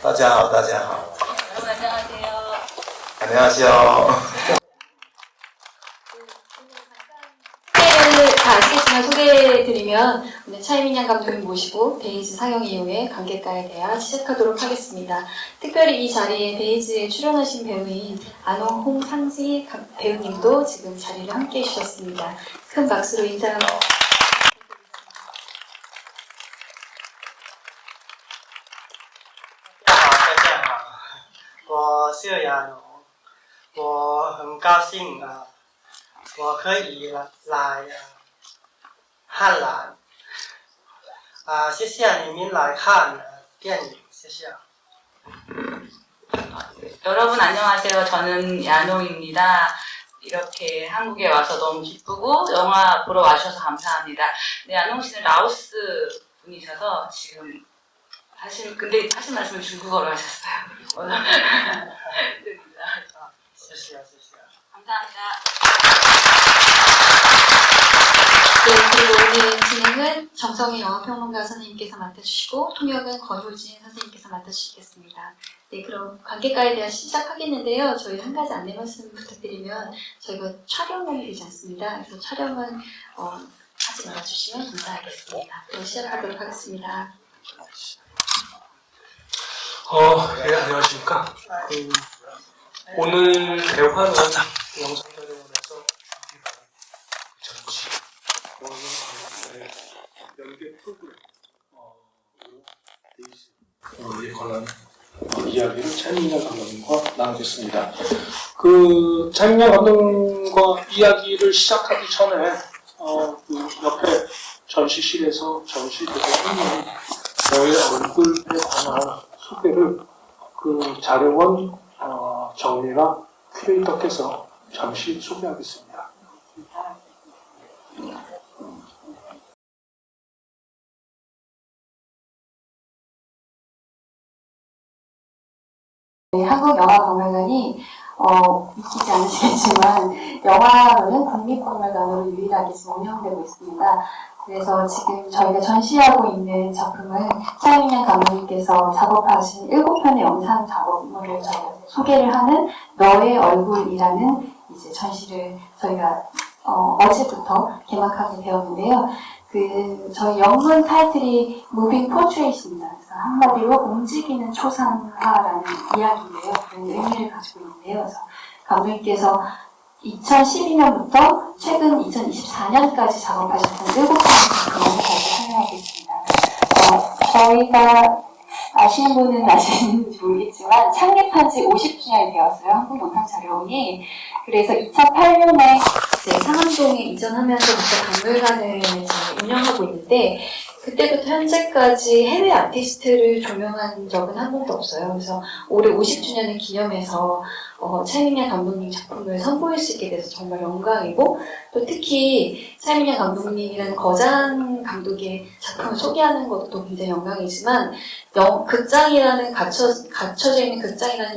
大家好，大家好。 여러분 안녕하세요. 안녕하세요. 아시겠지만 소개해드리면 오늘 차이민양 감독님 모시고 베이즈 상영 이후에 관객과의 대화 시작하도록 하겠습니다. 특별히 이 자리에 베이즈에 출연하신 배우인 안홍 홍상지 배우님도 지금 자리를 함께 해주셨습니다. 큰 박수로 인사. 大家好，我是亚龙，我很高兴我可以来汉兰谢谢你们来看电影，谢谢。 여러분 안녕하세요. 저는 야농입니다. 이렇게 한국에 와서 너무 기쁘고 영화 보러 와주셔서 감사합니다. 네, 야농 씨는 라오스 분이셔서 지금 근데 하신 말씀을 중국어로 하셨어요. 감사합니다. 네, 그리고 오늘 진행은 정성희 영화평론가 선생님께서 맡아주시고 통역은 권효진 선생님께서 맡아주시겠습니다. 네, 그럼 관객과에 대한 시작하겠는데요. 저희 한 가지 안내 말씀 부탁드리면 저희가 촬영이 되지 않습니다. 그래서 촬영은 하지 말아주시면 감사하겠습니다. 그럼 시작하도록 하겠습니다. 네, 안녕하십니까. 오늘 대화는 영상자료원에서 준비한 전시 연계 프로그램 에 관한 이야기를 차이민양 감독님과 나누겠습니다. 그 차이민양 감독님과 이야기를 시작하기 전에 그 옆에 전시실에서 전시되고 있는 너의 얼굴에 관한 소개를 그 자료원 정리나 큐레이터께서 잠시 소개하겠습니다. 네, 한국영화박물관이 믿기지 않으시겠지만 영화로는 국립박물관으로 유일하게 지금 운영되고 있습니다. 그래서 지금 저희가 전시하고 있는 작품은 차이민양 감독님께서 작업하신 7편의 영상 작업물을 저희가 소개를 하는 너의 얼굴이라는 이제 전시를 저희가 어제부터 개막하게 되었는데요. 저희 영문 타이틀이 Moving Portrait입니다. 그래서 한마디로 움직이는 초상화라는 이야기인데요. 그런 의미를 가지고 있는데요. 그래서 감독님께서 2012년부터 최근 2024년까지 작업하셨던 7편의 작품을 저희가 설명하고 있습니다. 저희가 아시는 분은 아시는지 모르겠지만 창립한 지 50주년이 되었어요. 한국영상자료원이. 그래서 2008년에 이제 상암동에 이전하면서부터 박물관을 운영하고 있는데 그때부터 현재까지 해외 아티스트를 조명한 적은 한 번도 없어요. 그래서 올해 50주년을 기념해서 차이민양 감독님 작품을 선보일 수 있게 돼서 정말 영광이고 또 특히 차이민양 감독님이라는 거장 감독의 작품을 소개하는 것도 굉장히 영광이지만 극장이라는 갖춰져 있는 극장이라는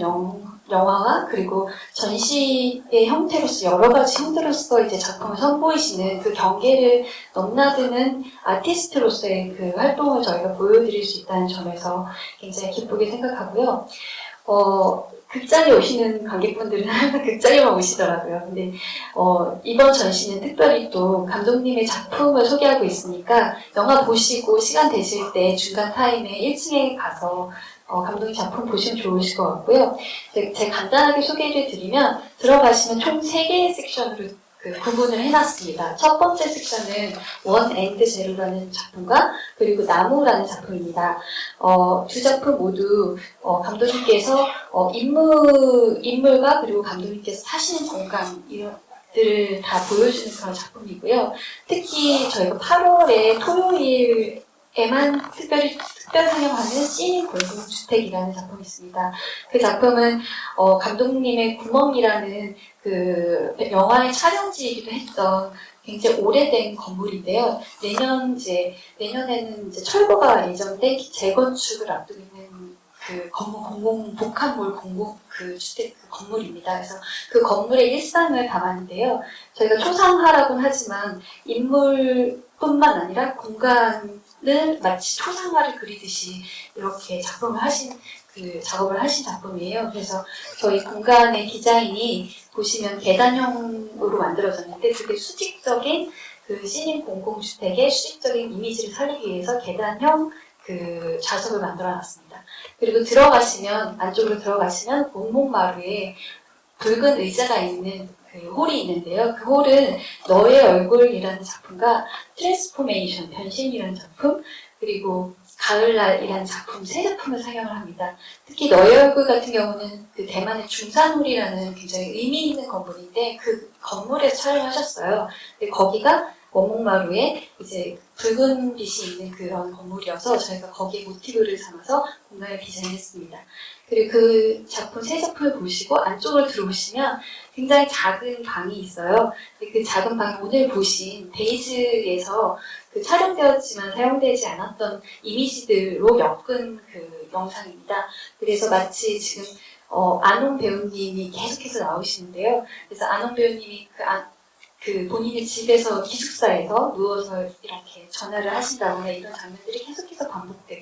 영화와 그리고 전시의 형태로서 여러 가지 형태로서 이제 작품을 선보이시는 그 경계를 넘나드는 아티스트로서의 그 활동을 저희가 보여드릴 수 있다는 점에서 굉장히 기쁘게 생각하고요. 극장에 오시는 관객분들은 항상 극장에만 오시더라고요. 근데 이번 전시는 특별히 또 감독님의 작품을 소개하고 있으니까 영화 보시고 시간 되실 때 중간 타임에 1층에 가서 감독님 작품 보시면 좋으실 것 같고요. 제가 간단하게 소개를 드리면 들어가시면 총 3개의 섹션으로 구분을 해놨습니다. 첫 번째 섹션은 원 앤드 제로라는 작품과 그리고 나무라는 작품입니다. 두 작품 모두 감독님께서 인물과 그리고 감독님께서 사시는 공간 이런들을 다 보여주는 그런 작품이고요. 특히 저희가 8월에 토요일에만 특별 상영하는 찐 골든주택이라는 작품이 있습니다. 그 작품은 감독님의 구멍이라는 그 영화의 촬영지이기도 했던 굉장히 오래된 건물인데요. 내년에는 이제 철거가 예정된 재건축을 앞두고 있는 그 건물 복합몰 공공 그 주택 그 건물입니다. 그래서 그 건물의 일상을 담았는데요. 저희가 초상화라고는 하지만 인물뿐만 아니라 공간이 마치 초상화를 그리듯이 이렇게 작업을 하신 작품이에요. 그래서 저희 공간의 디자인이 보시면 계단형으로 만들어졌는데 그게 수직적인 그 신임 공공주택의 수직적인 이미지를 살리기 위해서 계단형 그 좌석을 만들어놨습니다. 그리고 안쪽으로 들어가시면 원목마루에 붉은 의자가 있는 그 홀이 있는데요. 그 홀은 너의 얼굴이라는 작품과 트랜스포메이션, 변신이라는 작품, 그리고 가을날이라는 작품 세 작품을 상영을 합니다. 특히 너의 얼굴 같은 경우는 그 대만의 중산홀이라는 굉장히 의미 있는 건물인데 그 건물에서 촬영하셨어요. 근데 거기가 원목마루에 이제 붉은 빛이 있는 그런 건물이어서 저희가 거기에 모티브를 삼아서 공간을 디자인했습니다. 그리고 그 작품 세 작품을 보시고 안쪽으로 들어오시면 굉장히 작은 방이 있어요. 그 작은 방이 오늘 보신 데이즈에서 그 촬영되었지만 사용되지 않았던 이미지들로 엮은 그 영상입니다. 그래서 마치 지금 안홍 배우님이 계속해서 나오시는데요. 그래서 안홍 배우님이 그 본인의 집에서 기숙사에서 누워서 이렇게 전화를 하신다거나 이런 장면들이 계속해서 반복되고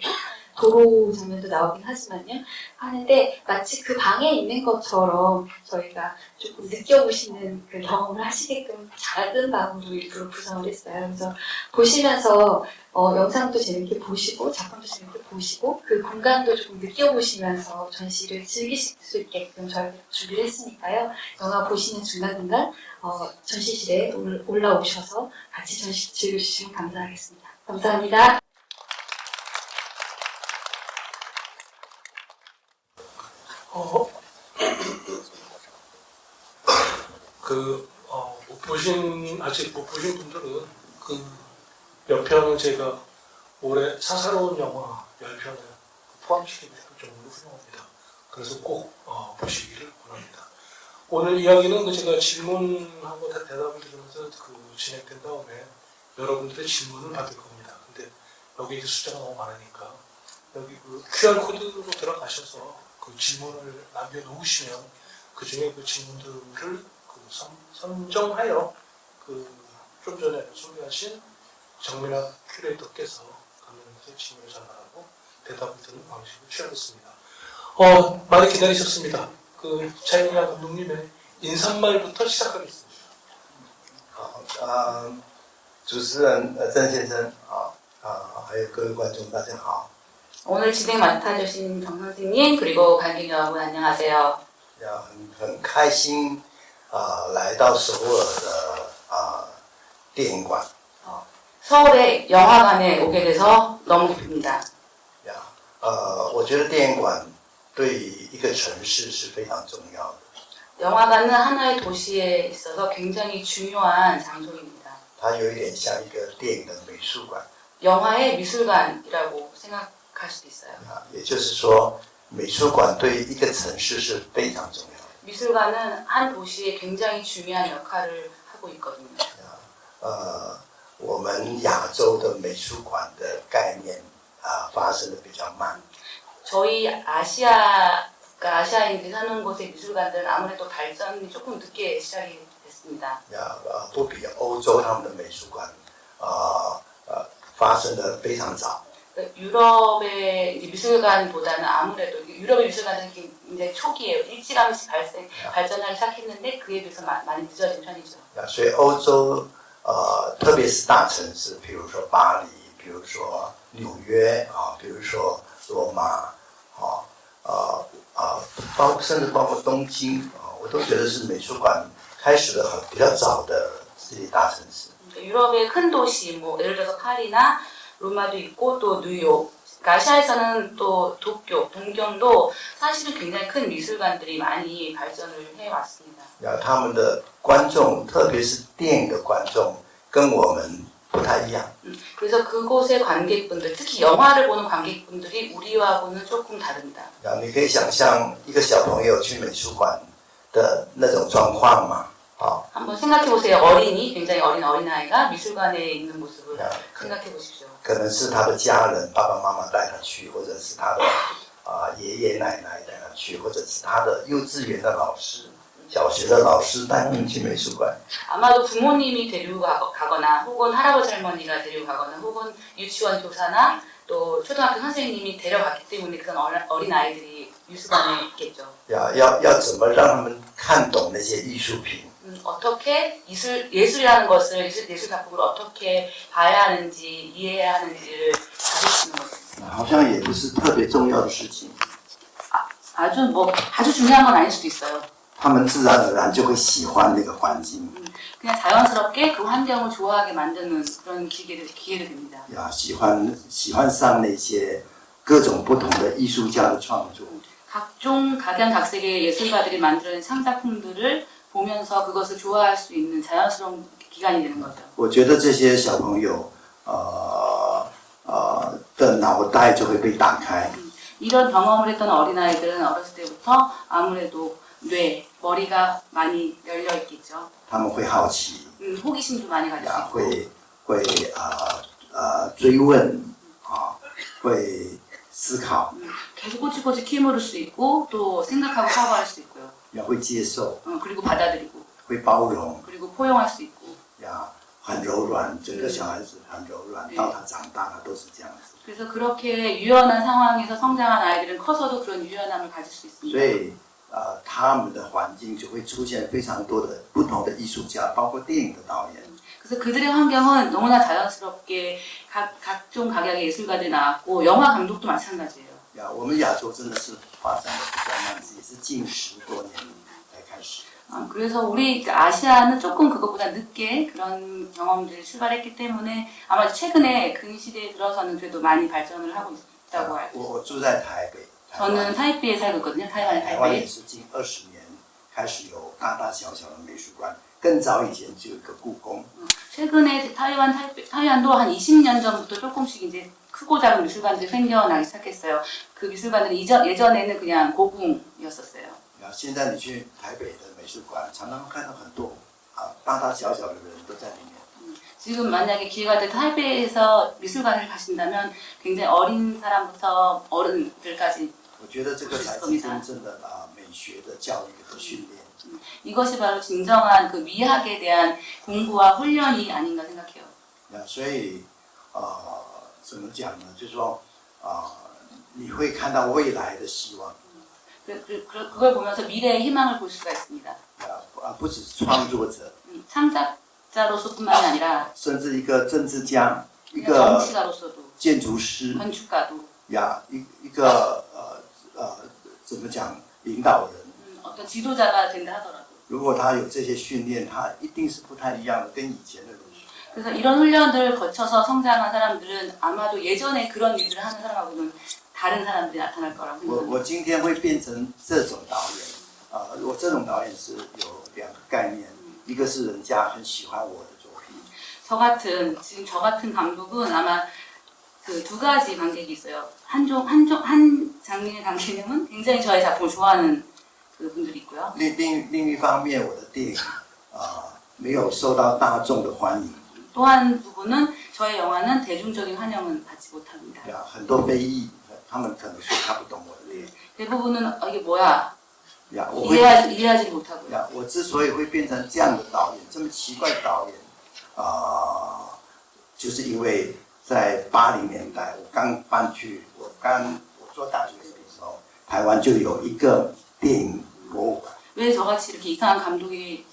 도로 장면도 나오긴 하지만요. 하는데 마치 그 방에 있는 것처럼 저희가 조금 느껴보시는 그 경험을 하시게끔 작은 방으로 일부러 구성을 했어요. 그래서 보시면서 영상도 재밌게 보시고 작품도 재밌게 보시고 그 공간도 조금 느껴보시면서 전시를 즐기실 수 있게끔 저희가 준비를 했으니까요. 영화 보시는 중간중간 전시실에 올라오셔서 같이 전시 즐겨주시면 감사하겠습니다. 감사합니다. 아직 못 보신 분들은 그 몇 편은 제가 올해 사사로운 영화 10편을 포함시키기 정도로 훌륭합니다. 그래서 꼭 보시기를 권합니다. 오늘 이야기는 제가 질문하고 다 대답을 드리면서 진행된 다음에 여러분들의 질문을 받을 겁니다. 근데 여기 이제 숫자가 너무 많으니까 여기 그 QR코드로 들어가셔서 그 질문을 남겨놓으시면 그 중에 그 질문들을 선정하여 좀 전에 소개하신 정민학 큐레이터께서 가면서 질문을 전달하고 대답을 드리는 방식을 취하겠습니다. 많이 기다리셨습니다. 차이나 감독님의 인사말부터 시작하겠습니다. 主持人郑先生好，还有各位观众大家好。 오늘 진행 맡아주신 정 선생님 그리고 관객 여러분 안녕하세요. 很开心来到首尔的电影馆。 서울의 영화관에 오게 돼서 너무 기쁩니다. 我觉得电影馆对一个城市是非常重要的。 영화관은 하나의 도시에 있어서 굉장히 중요한 장소입니다. 它有一点像一个电影的美术馆。 영화의 미술관이라고 생각할 수도 있어요. 也就是说，美术馆对一个城市是非常重要的。 미술관은 한 도시에 굉장히 중요한 역할을 하고 있거든요. 我们亚洲的美术馆的概念发生的比较慢。 저희 아시아인들이 사는 곳의 미술관들은 아무래도 발전이 조금 늦게 시작이 됐습니다. 不比欧洲他们的美术馆发生的非常早。 유럽의 미술관보다는 아무래도 유럽의 미술관은 굉장히 초기에 일찌감치 발전하기 시작했는데 그에 비해서 많이 늦어진 편이죠. 所以欧洲特别是大城市，比如说巴黎，比如说纽约比如说罗马甚至包括东京我都觉得是美术馆开始的比较早的这些大城市。 유럽의 큰 도시, 예를 들어서 파리나 로마도 있고 또 뉴욕, 아시아에서는 또 도쿄, 동경도 사실은 굉장히 큰 미술관들이 많이 발전을 해왔습니다. 他们的观众，特别是电影的观众，跟我们不太一样。 그래서 그곳의 관객분들, 특히 영화를 보는 관객분들이 우리와는 조금 다릅니다. 你可以想象一个小朋友去美术馆的那种状况吗？ 한번 생각해 보세요. 굉장히 어린 어린아이가 미술관에 있는 모습을 생각해 보십시오. 可能是他的家人，爸爸妈妈带他去，或者是他的爷爷奶奶带他去，或者是他的幼稚园的老师。小学的老师带他们去美术馆。 아마도 부모님이 데리고 가거나 혹은 할아버지 할머니가 데리고 가거나 혹은 유치원 교사나 또 초등학교 선생님이 데려갔기 때문에 그런 어린 아이들이 미술관에 있겠죠. 要怎么让他们看懂那些艺术品？ 어떻게 예술이라는 것을 예술 작품을 어떻게 봐야 하는지 이해해야 하는지를 가르치는 거죠. 好像也不是特别重要的事情， 아주 중요한 건 아닐 수도 있어요. 他们自然而然就会喜欢那个环境， 그냥 자연스럽게 그 환경을 좋아하게 만드는 그런 기회를 됩니다. 喜欢上那些各种不同的艺术家的创作。 각종 각양각색의 예술가들이 만드는 창작품들을 보면서 그것을 좋아할 수 있는 자연스러운 기간이 되는 거죠. 我觉得这些小朋友，的脑袋就会被打开， 이런 경험을 했던 어린아이들은 어렸을 때부터 아무래도 머리가 많이 열려 있겠죠. 他们会好奇， 호기심도 많이 가질 수 会 있고 追问，会思考， 계속 꼬치꼬치 키물을 수 있고 또 생각하고 사고할 수 있고요. 也会接受， 그리고 받아들이고 会包容， 그리고 포용할 수 있고 很柔软，整个小孩子很柔软，到他长大了都是这样子。 그래서 그렇게 유연한 상황에서 성장한 아이들은 커서도 그런 유연함을 가질 수 있습니다. 所以他们的环境就会出现非常多的不同的艺术家，包括电影的导演。 그래서 그들의 환경은 너무나 자연스럽게 각종 각양의 예술가들이 나왔고 영화 감독도 마찬가지예요. 我们亚洲真的是发展的比较慢，也是近10多年才开始。 그래서 우리 아시아는 조금 그것보다 늦게 그런 경험들이 출발했기 때문에 아마 최근에 근시대에 들어서는 그래도 많이 발전을 하고 있다고 알고 있어요. 我住在台北， 저는 타이베이에 살고 있거든요. 타이완의 台湾也 타이베이. 是近20年开始有大大小小的美术馆，更早以前就有一个故宫。 최근에 타이완도 한 20년 전부터 조금씩 이제 크고 작은 미술관들이 생겨나기 시작했어요. 그 미술관들은 예전에는 그냥 고궁이었었어요. 现在你去台北的美术馆，常常看到很多大大小小的人都在里面。 지금 만약에 기회가 될 타이베이에서 미술관을 가신다면 굉장히 어린 사람부터 어른들까지 我觉得这个才是真正的美学的教育和训练。 이것이 바로 진정한 그 미학에 대한 공부와 훈련이 아닌가 생각해요. 所以怎么讲呢？就是说你会看到未来的希望。 그걸 보면서 미래의 희망을 볼 수가 있습니다. 不只是创作者， 창작자로서뿐만이 아니라 甚至一个政治家，一个 정치가로서도 建筑师， 건축가도 一个怎么讲领导人。 어떤 지도자가 된다 하더라도 如果他有这些训练，他一定是不太一样的，跟以前的人。 그래서 이런 훈련들을 거쳐서 성장한 사람들은 아마도 예전에 그런 일들을 하는 사람하고는 다른 사람들이 나타날 거라고 생각합니다. 我今天会变成这种导演，我这种导演是有2个概念，一个是人家很喜欢我的作品， 지금 저 같은 감독은 아마 그 두 가지 관객이 있어요. 한 장르의 관객은 굉장히 저의 작품을 좋아하는 그 분들이 있고요. 另一方面，我的电影没有受到大众的欢迎， 또 한 부분은 저의 영화는 대중적인 환영은 받지 못합니다. 很多非裔，他们可能说看不懂我的电影。 대부분은 이게 뭐야 我会 이해하지 못하고요. 我之所以会变成这样的导演，这么奇怪的导演，就是因为在80年代，我刚搬去，我做大学的时候，台湾就有一个电影博物馆。 왜 저같이 이렇게 이상한 감독이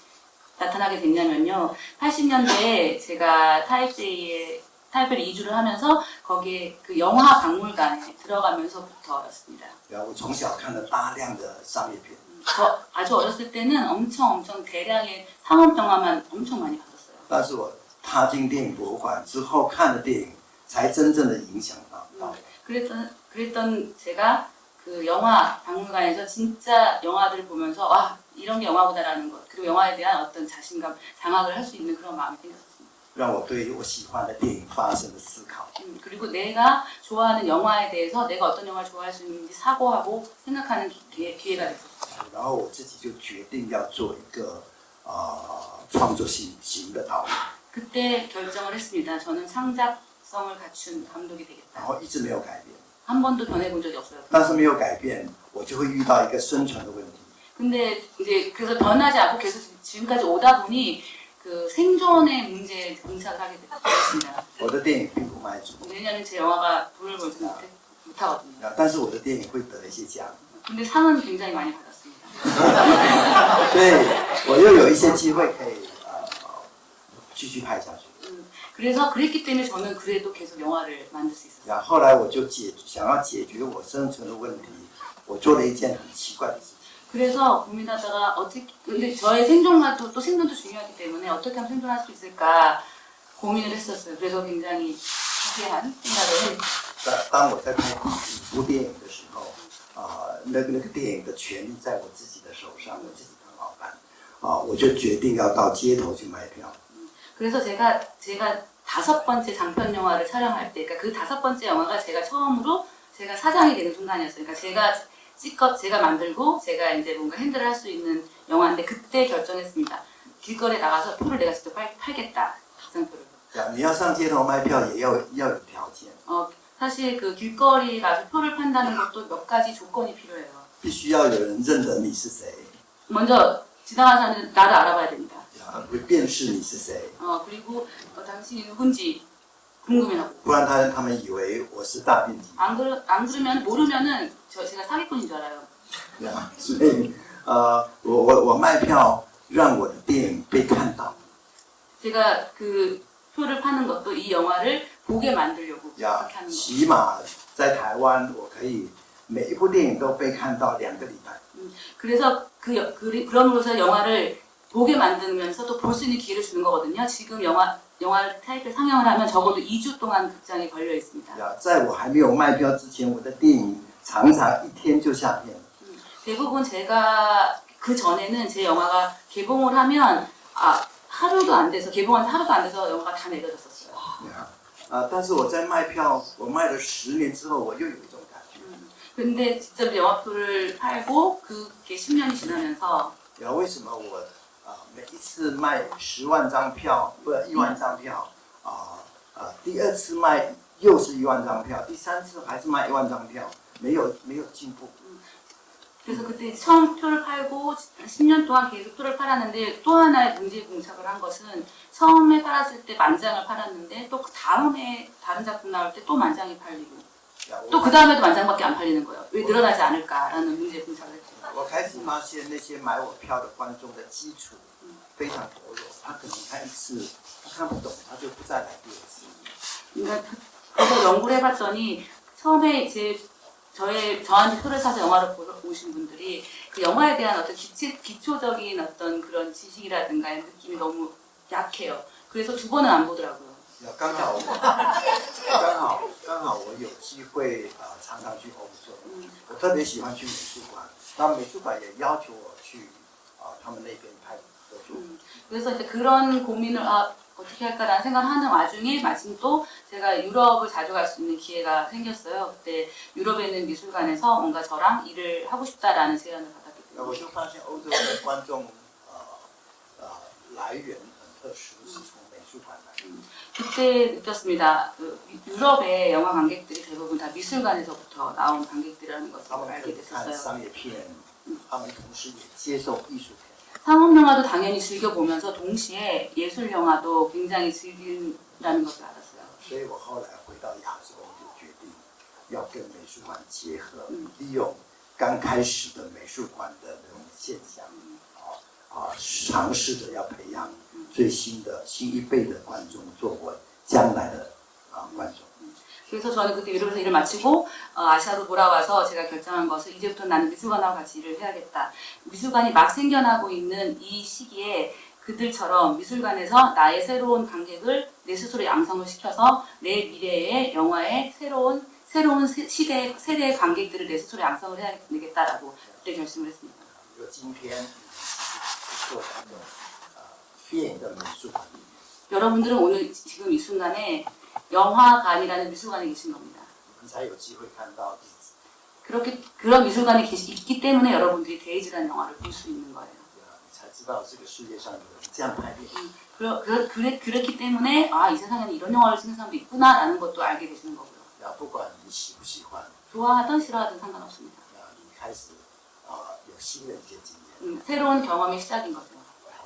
나타나게 됐냐면요. 80년대에 제가 타이베이를 이주를 하면서 거기에 그 영화 박물관에 들어가면서부터였습니다. 我从小看了大量的商业片， 저 아주 어렸을 때는 엄청 대량의 상업 영화만 엄청 많이 봤었어요. 但是我踏进电影博物馆之后看的电影，才真正的影响到。 그랬던 제가 그 영화 박물관에서 진짜 영화들을 보면서 와 이런 게 영화보다라는 것 그리고 영화에 대한 어떤 자신감 장악을 할 수 있는 그런 마음이 생겼습니다. 让我对我喜欢的电影发生了思考。 그리고 내가 좋아하는 영화에 대해서 내가 어떤 영화를 좋아할 수 있는지 사고하고 생각하는 기회가 됐었어요. 然后我自己就决定要做一个创作型的导演， 그때 결정을 했습니다. 저는 창작성을 갖춘 감독이 然 되겠다. 后一直没有改变。 한 번도 변해본 적이 없어요. 但是没有改变，我就会遇到一个生存的问题。 근데 이제 그래서 변하지 않고 계속 지금까지 오다 보니 그 생존의 문제에 봉착을 하게 됐습니다. 我的电影并不卖座， 왜냐면 제 영화가 돈을 벌지 못하거든요. 但是我的电影会得了一些奖， 근데 상은 굉장히 많이 받았습니다. 所以我又有一些机会可以继续拍下去。 그래서 그랬기 때문에 저는 그래도 계속 영화를 만들 수 있었어요. 然后后来我就想要解决我生存的问题，我做了一件很奇怪的事情。 그래서 고민하다가 어떻게 근데 저의 생존과도 또 생존도 중요하기 때문에 어떻게 하면 생존할 수 있을까 고민을 했었어요. 그래서 굉장히 기괴한 생각을 했죠. 当我在拍一部电影的时候，那个电影的权利在我自己的手上，我自己当老板，我就决定要到街头去卖票。 그래서 제가 5번째 장편 영화를 촬영할 때, 그러니까 그 5번째 영화가 제가 처음으로 제가 사장이 되는 순간이었어요. 그러니까 제가 만들고 제가 이제 뭔가 핸들을 할 수 있는 영화인데 그때 결정했습니다. 길거리에 나가서 표를 내가 직접 팔겠다. 장표를. 你要上街头卖票，也要有条件， 사실 그 길거리 가서 표를 판다는 것도 몇 가지 조건이 필요해요. 必须要有人认得你是谁， 먼저 지나가는 사람들은 나를 알아봐야 됩니다. 会辨识你是谁， 그리고 당신이 누군지 궁금해하고. 不然他们以为我是诈骗集 안 그러면 모르면은 제가 사기꾼인 줄 알아요. 团。所以我卖票，让我的电影被看到。 제가 그 표를 파는 것도 이 영화를 보게 만들려고 그렇게 하는 거예요. 起码在台湾，我可以每一部电影都被看到2个礼拜。 그래서 그럼으로써 영화를 보게 만들면서 또 볼 수 있는 기회를 주는 거거든요. 지금 영화 타이틀 상영을 하면 적어도 2주 동안 극장에 걸려 있습니다. 在我还没有卖票之前，我的电影常常一天就下片。 대부분 제가 그 전에는 제 영화가 개봉을 하면 하루도 안 돼서 개봉한 지 하루도 안 돼서 영화가 다 내려졌었어요. 但是我在卖票，我卖了10年之后，我又有一种感觉。 근데 직접 영화표를 팔고 그게 10년이 지나면서 为什么我每一次卖10万张票，不1万张票，第二次卖又是1万张票，第三次还是卖1万张票，没有进步。 그래서 그때 처음 표를 팔고 10년 동안 계속 표를 팔았는데 또 하나의 문제에 봉착을 한 것은 처음에 팔았을 때 만장을 팔았는데 또 그 다음에 다른 작품 나올 때 또 만장이 팔리고 또 그 다음에도 만장밖에 안 팔리는 거예요. 왜 늘어나지 않을까라는 문제에 봉착을 했죠. 我开始发现那些买我票的观众的基础非常薄弱，他可能看一次他看不懂，他就不再来第二次。 그러니까 그래서 연구를 해봤더니 처음에 저한테 표를 사서 영화를 보러 오신 분들이 그 영화에 대한 어떤 기초적인 어떤 그런 지식이라든가 느낌이 너무 약해요. 그래서 2번은 안 보더라고요. 刚好我有机会常常去欧洲，我特别喜欢去美术馆，那美术馆也要求我去他们那边拍合作。 그래서 이제 그런 고민을 어떻게 할까라는 생각을 하는 와중에 마침 또 제가 유럽을 자주 갈 수 있는 기회가 생겼어요. 그때 유럽에 있는 미술관에서 뭔가 저랑 일을 하고 싶다라는 제안을 받았기 我 때문에 就发现欧洲的观众来源很特殊，是从美术馆来。 그때 느꼈습니다. 유럽의 영화 관객들이 대부분 다 미술관에서부터 나온 관객들이라는 것을 他们 알게 可以看 됐었어요. 商业片，他们同时也接受艺术片。 상업 영화도 당연히 즐겨보면서 동시에 예술 영화도 굉장히 즐긴다는 것을 알았어요. 所以我后来回到亚洲，就决定要跟美术馆结合，利用刚开始的美术馆的那种现象，尝试着要培养最新一辈的观众，做我将来的观众。 그래서 저는 그때 유럽에서 일을 마치고 아시아로 돌아와서 제가 결정한 것은 이제부터 나는 미술관하고 같이 일을 해야겠다. 미술관이 막 생겨나고 있는 이 시기에 그들처럼 미술관에서 나의 새로운 관객을 내 스스로 양성을 시켜서 내 미래의 영화의 새로운 세대의 관객들을 내 스스로 양성을 해야 되겠다라고 그때 결심을 했습니다. 今天做那种电影的美术馆， 여러분들은 오늘 지금 이 순간에 영화관이라는 미술관에 계신 겁니다. 你才有机会看到 그런 미술관에 있기 때문에 여러분들이 데이즈라는 영화를 볼 수 있는 거예요. 你才知道这个世界上有人这样拍电影。 그랬기 때문에 이 세상에는 이런 영화를 찍는 사람도 있구나라는 것도 알게 되시는 거고요. 不管你喜不喜欢， 좋아하든 싫어하든 상관없습니다. 你开始有新的一些经验。 새로운 경험의 시작인 거죠.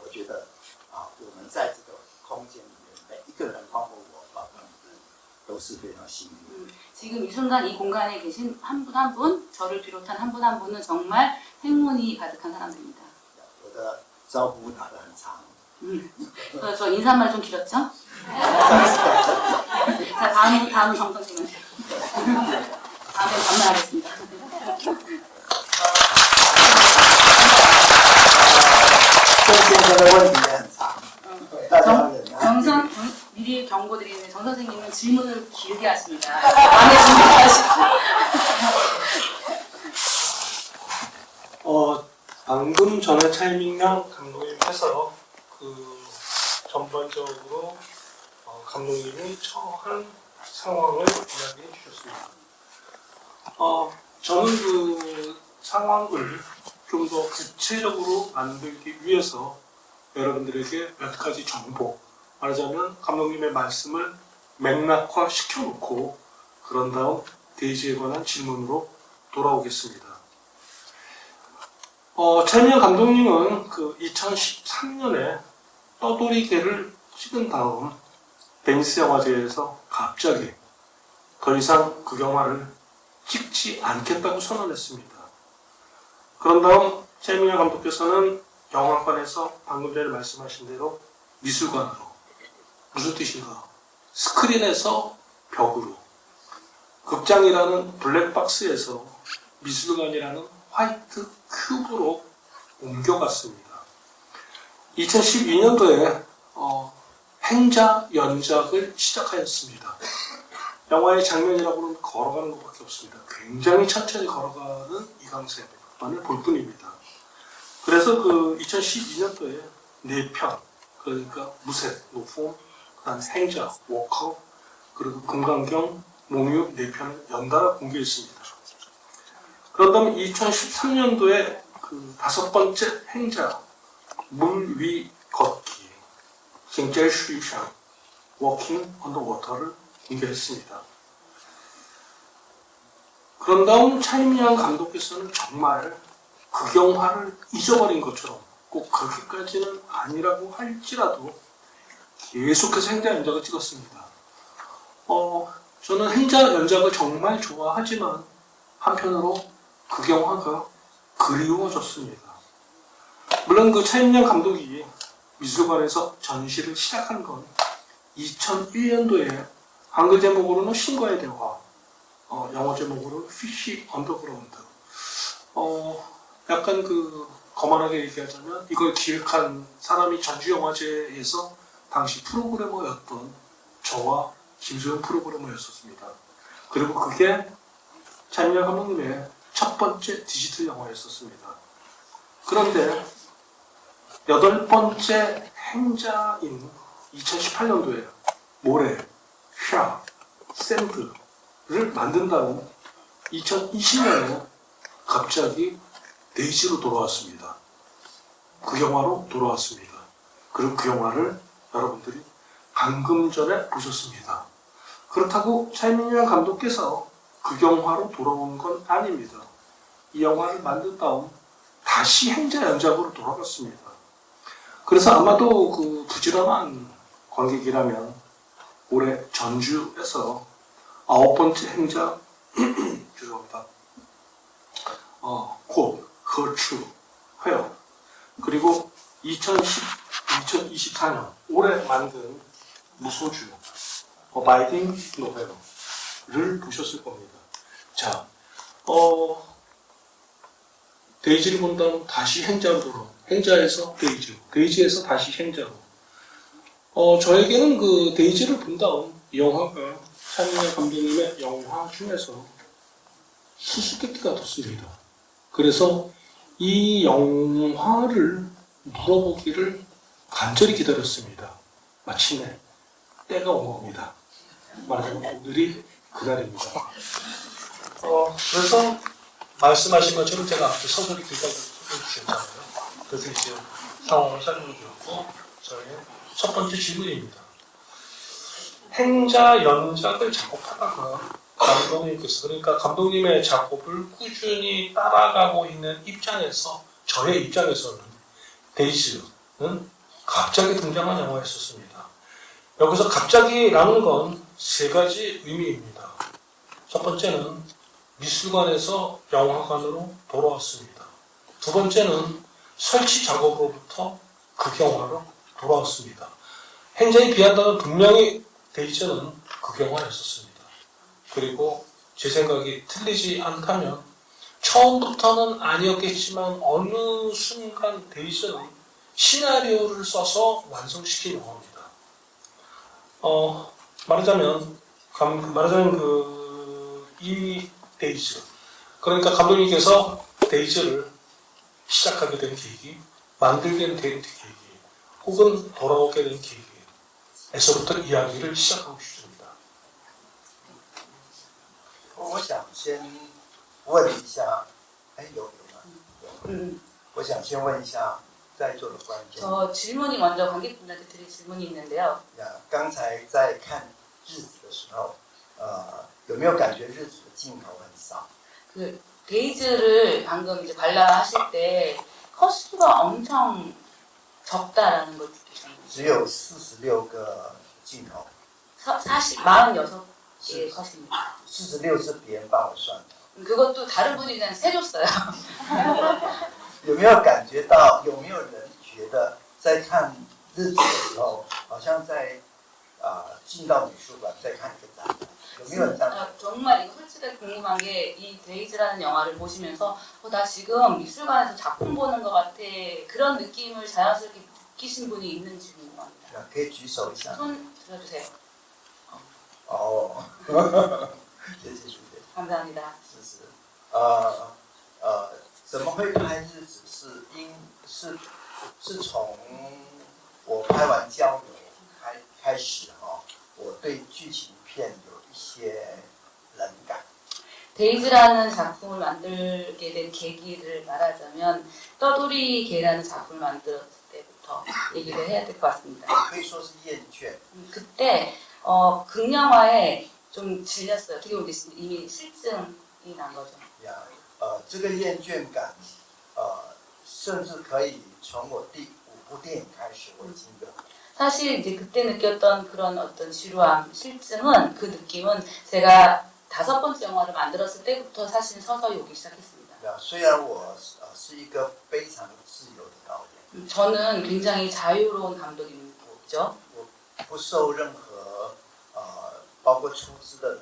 我觉得我们在这个空间里面，每一个人，包括我，包括你们，都是非常幸运。 지금 이 순간 이 공간에 계신 한 분 한 분, 저를 비롯한 한 분 한 분은 정말 행운이 가득한 사람들입니다. 我的招呼打得很长， 그래서 저 인사말 좀 길었죠? 자, 다음 정성팀은 다음에 반말하겠습니다. 郑先生的问题也很长，大家要忍耐。 미리 경고드리는데 정 선생님은 질문을 길게 하십니다. 많이 준비하시고. 방금 전에 차이밍양 감독님께서 그 전반적으로 감독님이 처한 상황을 이야기해 주셨습니다. 저는 그 상황을 좀 더 구체적으로 만들기 위해서 여러분들에게 몇 가지 정보, 말하자면 감독님의 말씀을 맥락화 시켜놓고 그런 다음 데이지에 관한 질문으로 돌아오겠습니다. 차이밍 감독님은 그 2013년에 떠돌이개를 찍은 다음 베니스 영화제에서 갑자기 더 이상 그 영화를 찍지 않겠다고 선언했습니다. 그런 다음 차이밍 감독께서는 영화관에서 방금 전에 말씀하신 대로 미술관으로, 무슨 뜻인가? 스크린에서 벽으로, 극장이라는 블랙박스에서 미술관이라는 화이트 큐브로 옮겨갔습니다. 2012년도에 행자 연작을 시작하였습니다. 영화의 장면이라고는 걸어가는 것밖에 없습니다. 굉장히 천천히 걸어가는 이강세만을 볼 뿐입니다. 그래서 그 2012년도에 4편, 그러니까 무색, 노폼, 그다음 행자, 워커, 그리고 금강경, 몽유 4편을 연달아 공개했습니다. 그런 다음 2013년도에 그 5번째 행자, 물 위 걷기, 징젤슈이샹, 워킹 언더 워터를 공개했습니다. 그런 다음 차이밍양 감독께서는 정말 극영화를 잊어버린 것처럼, 꼭 그렇게까지는 아니라고 할지라도 계속해서 행자 연작을 찍었습니다. 저는 행자 연작을 정말 좋아하지만 한편으로 극영화가 그리워졌습니다. 물론 그 차이밍양 감독이 미술관에서 전시를 시작한 건 2001년도에 한글 제목으로는 신과의 대화, 영어 제목으로는 피쉬 언더그라운드. 약간 그 거만하게 얘기하자면 이걸 기획한 사람이 전주영화제에서 당시 프로그래머였던 저와 김소영 프로그래머였었습니다. 그리고 그게 차이밍양 감독님의 첫 번째 디지털 영화였었습니다. 그런데 8번째 행자인 2018년도에 모래, 샤, 샌드를 만든 다음 2020년에 갑자기 데이지로 돌아왔습니다. 그 영화로 돌아왔습니다. 그리고 그 영화를 여러분들이 방금 전에 보셨습니다. 그렇다고 차이밍양 감독께서 그 영화로 돌아온 건 아닙니다. 이 영화를 만든 다음 다시 행자 연작으로 돌아갔습니다. 그래서 아마도 그 부지런한 관객이라면 올해 전주에서 9번째 행자 죄송합니다. 곧 허추 회어, 그리고 2024년 올해 만든 무소주 바이딩 노베러를 보셨을 겁니다. 자, 데이지를 본 다음 다시 행자로 돌아온, 행자에서 데이지, 데이지에서 다시 행자로. 저에게는 그 데이지를 본 다음 영화가 차이밍양 감독님의 영화 중에서 수수께끼가 떴습니다. 그래서 이 영화를 물어보기를 간절히 기다렸습니다. 마침내 때가 온 겁니다. 말하자면 오늘이 그날입니다. 그래서 말씀하신 것처럼 제가 앞에 서술이 길다고 소개해주셨잖아요. 그래서 이제 상황을 설명해 주었고, 저의 첫 번째 질문입니다. 행자 연작을 작업하다가 감독님께서, 그러니까 감독님의 작업을 꾸준히 따라가고 있는 입장에서 저의 입장에서는 데이즈는 갑자기 등장한 영화였었습니다. 여기서 갑자기라는 건 세 가지 의미입니다. 첫 번째는 미술관에서 영화관으로 돌아왔습니다. 두 번째는 설치 작업으로부터 극영화로 돌아왔습니다. 행자에 비한다면 분명히 데이즈는 극영화였었습니다. 그리고 제 생각이 틀리지 않다면 처음부터는 아니었겠지만 어느 순간 데이즈는 시나리오를 써서 완성시킨 영화입니다. 말하자면 이 데이즈, 그러니까 감독님께서 데이즈를 시작하게 된 계기, 만들게 된 계기, 혹은 돌아오게 된 계기에서부터 이야기를 시작하고 싶습니다. 我想先问一下，有吗？我想先问一下在座的观众。 저 질문이 먼저 관객분들한테 드릴 질문이 있는데요. 刚才在看日子的时候，有没有感觉日子的镜头很少？ 그 데이즈를 방금 이제 관람하실 때 컷수가 엄청 적다라는 걸 느끼셨나요? 只有46个镜头， 46개의 컷입니다. 46是别人帮我算的。 그것도 다른 분이 그냥 세줬어요. 有没有感觉到？有没有人觉得在看日子的时候，好像在进到美术馆再看一个展览？有没有人这样？ 정말 이거 솔직히 궁금한 게 이 데이즈라는 영화를 보시면서 나 지금 미술관에서 작품 보는 것 같아 그런 느낌을 자연스럽게 느끼신 분이 있는지 궁금합니다. 可以举手一下。 손 들어주세요. 哦，谢谢主持人。 감사합니다. 是怎么会拍日子？是从我拍完交流开始我对剧情片有一些冷感。 데이즈라는 작품을 만들게 된 계기를 말하자면 떠돌이 개라는 작품을 만들었을 때부터 얘기를 해야 될 것 같습니다. 可以说是厌倦。 그때 극영화에 좀 질렸어요. 어떻게 보면 이미 실증이 난 거죠. 这个厌倦感，甚至可以从我第5部电影开始，我已经有。 사실 이제 그때 느꼈던 그런 어떤 지루함, 실증은 그 느낌은 제가 5번째 영화를 만들었을 때부터 사실 서서히 오기 시작했습니다. 虽然我是一个非常自由的导演， 저는 굉장히 자유로운 감독이죠. 我不受任何包括出资的人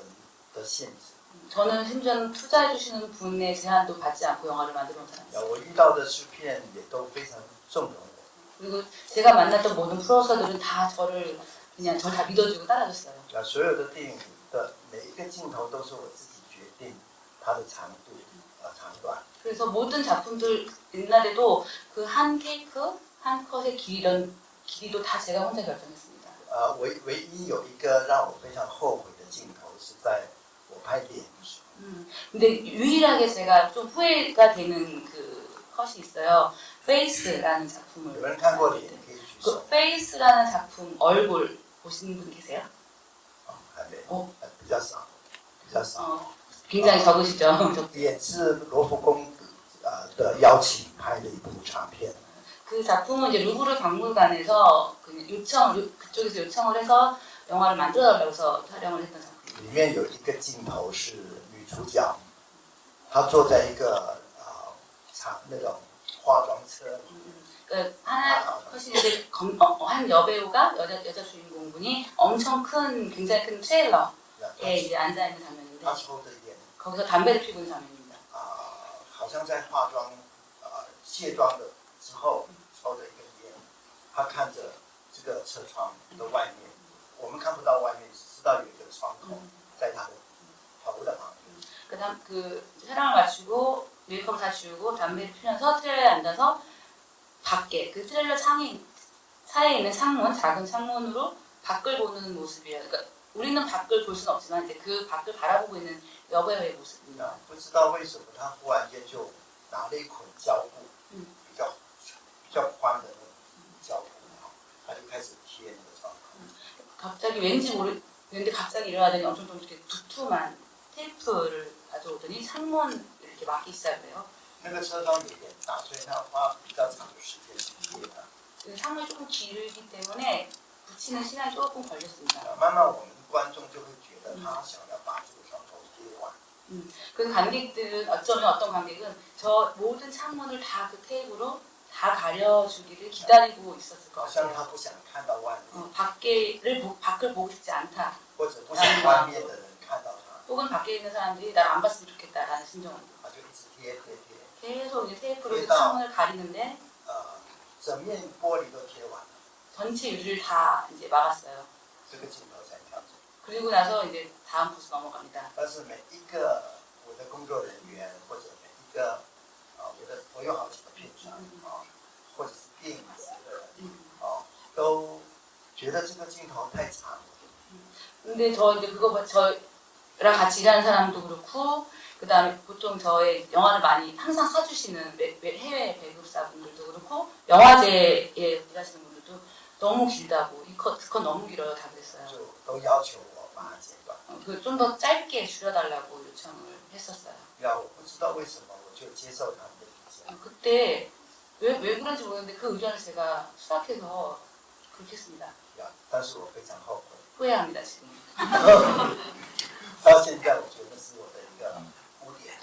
的限制。 저는 심지어는 투자해 주시는 분의 제한도 받지 않고 영화를 만들어 온 사람이에요. 我遇到的制片也都非常纵容我。 그리고 제가 만났던 모든 프로듀서들은 다 저를 그냥 저 다 믿어주고 따라줬어요. 所有的电影的每一个镜头都是我自己决定它的长度、长短。 그래서 모든 작품들 옛날에도 그 한 테이크, 한 컷의 길이도 다 제가 혼자 결정했습니다. 唯一有一个让我非常后悔的镜头是在我拍电影的时候。 근데 유일하게 제가 좀 후회가 되는 그 컷이 있어요. 페이스라는 작품을. 有人看过脸可以举 그 手。 페이스라는 작품 얼굴 보신 분 계세요? 还没，比较少。 굉장히 적으시죠? 也是罗浮宫的邀请拍的一部长片。 그 작품은 이제 루브르 박물관에서 그쪽에서 요청을 해서 영화를 만들어달라고 해서 촬영을 했던 작품. 里面有一个镜头是女主角，她坐在一个那种化妆车。 그 하나 컷인데 한 여배우가 여자 주인공분이 엄청 큰 굉장히 큰 트레일러에 이제 앉아 있는 장면인데 她抽着烟， 거기서 담배를 피우는 장면입니다. 好像在化妆卸妆的之后抽着一根烟，她看着这个车窗的外面，我们看不到外面，只知道有一个窗口在她的头的旁边。 그다음 그 촬영을 마치고 메이크업을 다 지우고 담배를 피우면서 트레일러에 앉아서 밖에 그 트레일러 차에 있는 창문, 작은 창문으로 밖을 보는 모습이에요. 그러니까 우리는 밖을 볼 수는 없지만 이제 그 밖을 바라보고 있는 여배우의 모습입니다. 不知道为什么她忽然间就拿了一捆胶布，比较宽的那种胶布，她就开始贴那个窗口。 갑자기 왠지 갑자기 일어나더니 엄청 좀 이렇게 두툼한 테이프를 가져오더니 창문 이렇게 막기 시작해요. 那个车窗有点大，所以他要花比较长的时间去贴它。 그 창문이 조금 길기 때문에 붙이는 시간이 조금 걸렸습니다. 慢慢我们观众就会觉得他想要把这个窗口贴完。 그 관객들은 어쩌면 어떤 관객은 저 모든 창문을 다 그 테이프로 다 가려주기를 기다리고 있었을 것 好像他 같아요. 不想看到外面， 밖을 보고 싶지 않다. 或者不想外面的人看到他， 혹은 밖에 있는 사람들이 날 안 봤으면 좋겠다라는 심정으로 他就一直贴。 계속 이제 테이프로 그 창문을 가리는데 整面玻璃都贴完了， 전체 유리를 다 이제 막았어요. 这个镜头才调整。 그리고 나서 이제 다음 부스 넘어갑니다. 但是每一个我的工作人员或者每一个我有好几个片场或者是电影职的人都觉得这个镜头太长了。 근데 저 이제 그거 저랑 같이 일하는 사람도 그렇고 그다음에 보통 저의 영화를 많이 항상 사주시는 해외 배급사분들도 그렇고 영화제에 일하시는 분들도 너무 길다고 이 컷 너무 길어요 다 그랬어요. 就都要求我把它剪短。 그 좀 더 짧게 줄여달라고 요청을 했었어요. 然后我不知道为什么我就接受他们的意见。 그때 왜 그런지 모르겠는데 그 의견을 제가 수락해서 그렇게 했습니다. 但是我非常后悔。 후회합니다 지금. 到现在我觉得是我的一个污点。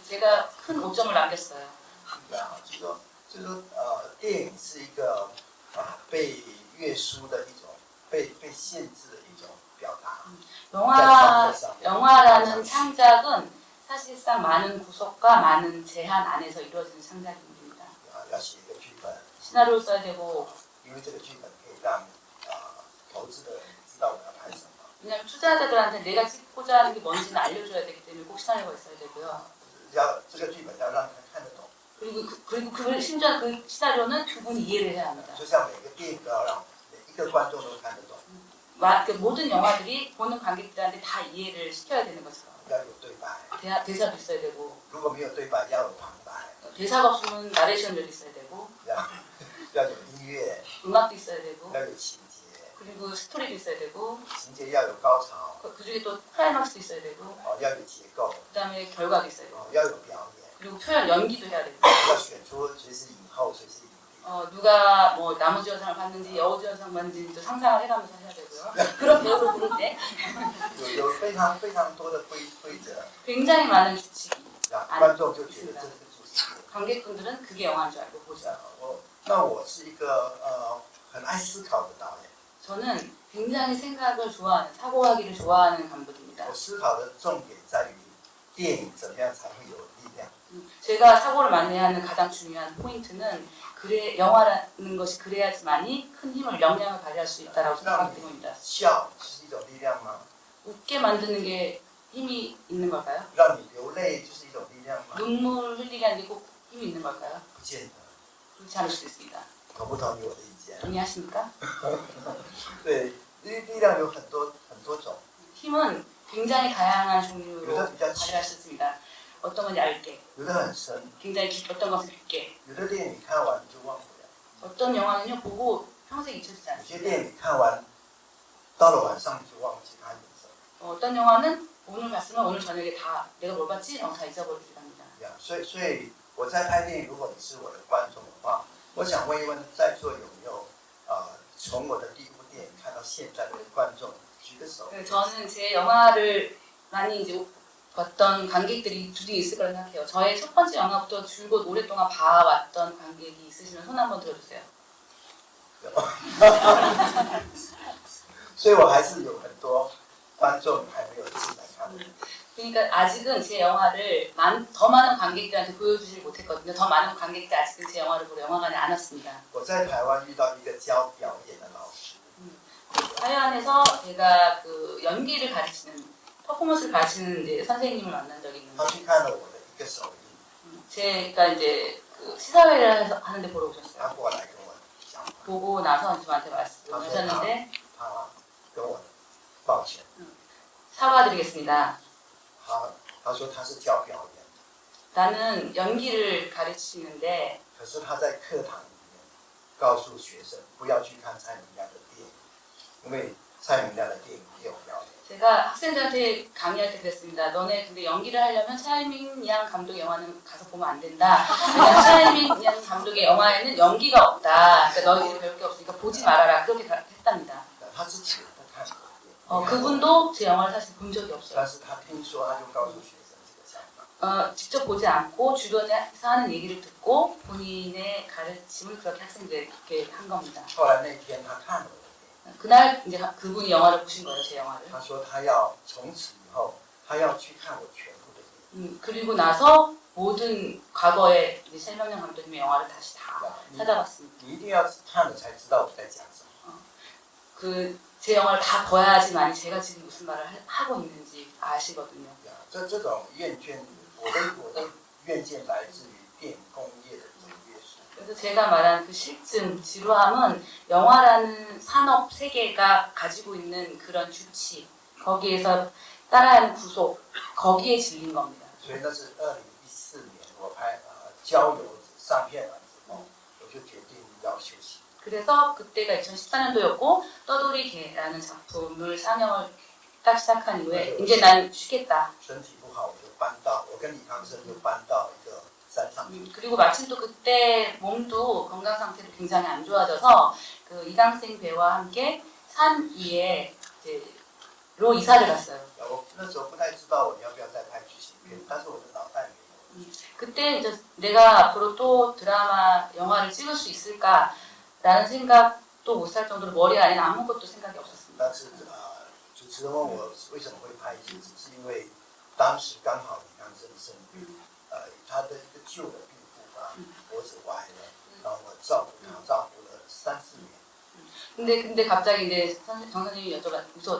제가 큰 오점을 남겼어요. 就说电影是一个被约束的一种被限制的一种表达。 영화라는 창작은 사실상 많은 구속과 많은 제한 안에서 이루어지는 창작입니다. 要写一个剧本， 시나리오를 써야 되고 因为这个剧本可以让投资的人知道我要拍什么。 왜냐하면 투자자들한테 내가 찍고자 하는 게 뭔지는 알려줘야 되기 때문에 꼭 시나리오가 있어야 되고요. 这个剧本要让他看得懂， 그리고 그 심지어 그 시나리오는 그분이 이해를 해야 합니다. 就像每个电影都要让每一个观众都看得懂， 그 모든 영화들이 보는 관객들한테 다 이해를 시켜야 되는 것처럼 要有对白， 대사도 있어야 되고 如果没有对白，要有旁白， 대사가 없으면 나레이션도 있어야 되고 要有音乐， 음악도 있어야 되고 要有情节， 그리고 스토리도 있어야 되고 情节要有高潮， 그중에 또 클라이막스도 있어야 되고 要有结构， 그다음에 결과도 있어야 되고 要有表演， 그리고 표현 연기도 해야 되고 要选出谁是影后，谁是影帝。 누가 뭐 나무주연상을 받는지 여우주연상 받는지 또 상상을 해가면서 해야 되고요. 그런 배우를 부를 때 有非常非常多的规则， 굉장히 많은 규칙이 观众就觉得这是主题。 관객분들은 그게 영화인 줄 알고 보죠. 我是一个很爱思考的导演， 저는 굉장히 생각을 좋아하는 사고하기를 좋아하는 감독입니다. 我思考的重点在于电影怎么样才会有力量。 제가 사고를 많이 하는 가장 중요한 포인트는 영화라는 것이 그래야지만이 큰 힘을 영향을 발휘할 수 있다고 생각하기 때문입니다. 笑是一种力量吗？ 웃게 만드는 게 힘이 있는 걸까요? 让你流泪就是一种力量吗？ 눈물 흘리게 하는 게 꼭 힘이 있는 걸까요? 不见得。 그렇지 않을 수도 있습니다. 同不同意我的意见？ 동의하십니까? 对，力量有很多种， 힘은 굉장히 다양한 종류로 요새 진짜 발휘할 수 있습니다. 어떤 건 얇게, 有的很深， 굉장히 어떤 것은 깊게, 有的电影看完就忘不了， 어떤 영화는요 보고 평생 잊혀지지 有些 않습니다. 电影看完到了晚上就忘记它颜色。 어떤 영화는 오늘 봤으면 오늘 저녁에 다 내가 뭘 봤지? 다 잊어버리기도 합니다. 所以我在拍电影，如果你是我的观众的话，我想问一问在座有没有从我的第一部电影看到现在的观众，举个手。 저는 제 영화를 많이 이제 봤던 관객들이 두개 있을 거라고 생각해요. 저의 첫 번째 영화부터 줄곧 오랫동안 봐왔던 관객이 있으시면 손 한번 들어주세요. 所以我还是有很多观众还没有进来看。 그러니까 아직은 제 영화를 더 많은 관객들한테 보여주질 못했거든요. 더 많은 관객들이 아직은 제 영화를 보러 영화관에 안 왔습니다. 我在台湾遇到一个教表演的老师， 하여안에서 제가 그 연기를 가르치는 퍼포먼스를 가르치는 이제 선생님을 만난 적이 他 있는데 去看了我的一个手艺， 제가 이제 그 시사회를 하는데 보러 他 오셨어요. 过来跟我讲， 보고 나서 저한테 말씀하셨는데 他跟我抱歉， 사과드리겠습니다. 他说他是教表演， 나는 연기를 가르치는데 可是他在课堂里面告诉学生不要去看蔡明亮的电影，因为蔡明亮的电影也有表演。 제가 학생들한테 강의할 때 그랬습니다. 너네 근데 연기를 하려면 차이밍 양 감독의 영화는 가서 보면 안 된다. 왜냐면 차이밍 양 감독의 영화에는 연기가 없다. 그러니까 너희들이 배울 게 없으니까 보지 말아라. 그렇게 했답니다. 他之前不看过， 그분도 제 영화를 사실 본 적이 없어요. 但是他听说，他就告诉学生这个想法。 직접 보지 않고 주변에서 하는 얘기를 듣고 본인의 가르침을 그렇게 학생들에게 한 겁니다. 后来那天他看了我的电影， 그날 이제 그분이 영화를 보신 거예요, 제 영화를. 他说他要从此以后，他要去看我全部的电影。 그리고 나서 모든 과거의 이제 설명령 감독님의 영화를 다시 다 찾아봤습니다. 你一定要看了才知道我在讲什么。 제 영화를 다 봐야지만 제가 지금 무슨 말을 하고 있는지 아시거든요. 这种厌倦，我的怨见来自于电影工业的这种约束。 그래서 제가 말한 그 실증, 지루함은 영화라는 산업 세계가 가지고 있는 그런 규칙, 거기에서 따라야 하는 구속, 거기에 질린 겁니다. 所以那是2014年我拍郊游上片完之后，我就决定要休息。 그래서 그때가 2014년도였고 떠돌이개라는 작품을 상영을 딱 시작한 이후에 이제 난 쉬겠다. 身体不好，我就搬到我跟李康生就搬到一个山上去。 그리고 마침 또 그때 몸도 건강 상태도 굉장히 안 좋아져서 그 이강생 배우와 함께 산 위에 로 이사를 갔어요. 我那时候不太知道我要不要再拍剧情片，但是我的脑袋里面 그때 이제 내가 앞으로 또 드라마, 영화를 찍을 수 있을까라는 생각도 못 살 정도로 머리 안에는 아무것도 생각이 없었습니다. 但是主持人问我为什么会拍戏，只是因为当时刚好李康生生病，他的一个旧的病夫脖子歪了，然后我照顾他照顾了3、4年。 근데 갑자기 이제 정 선생님이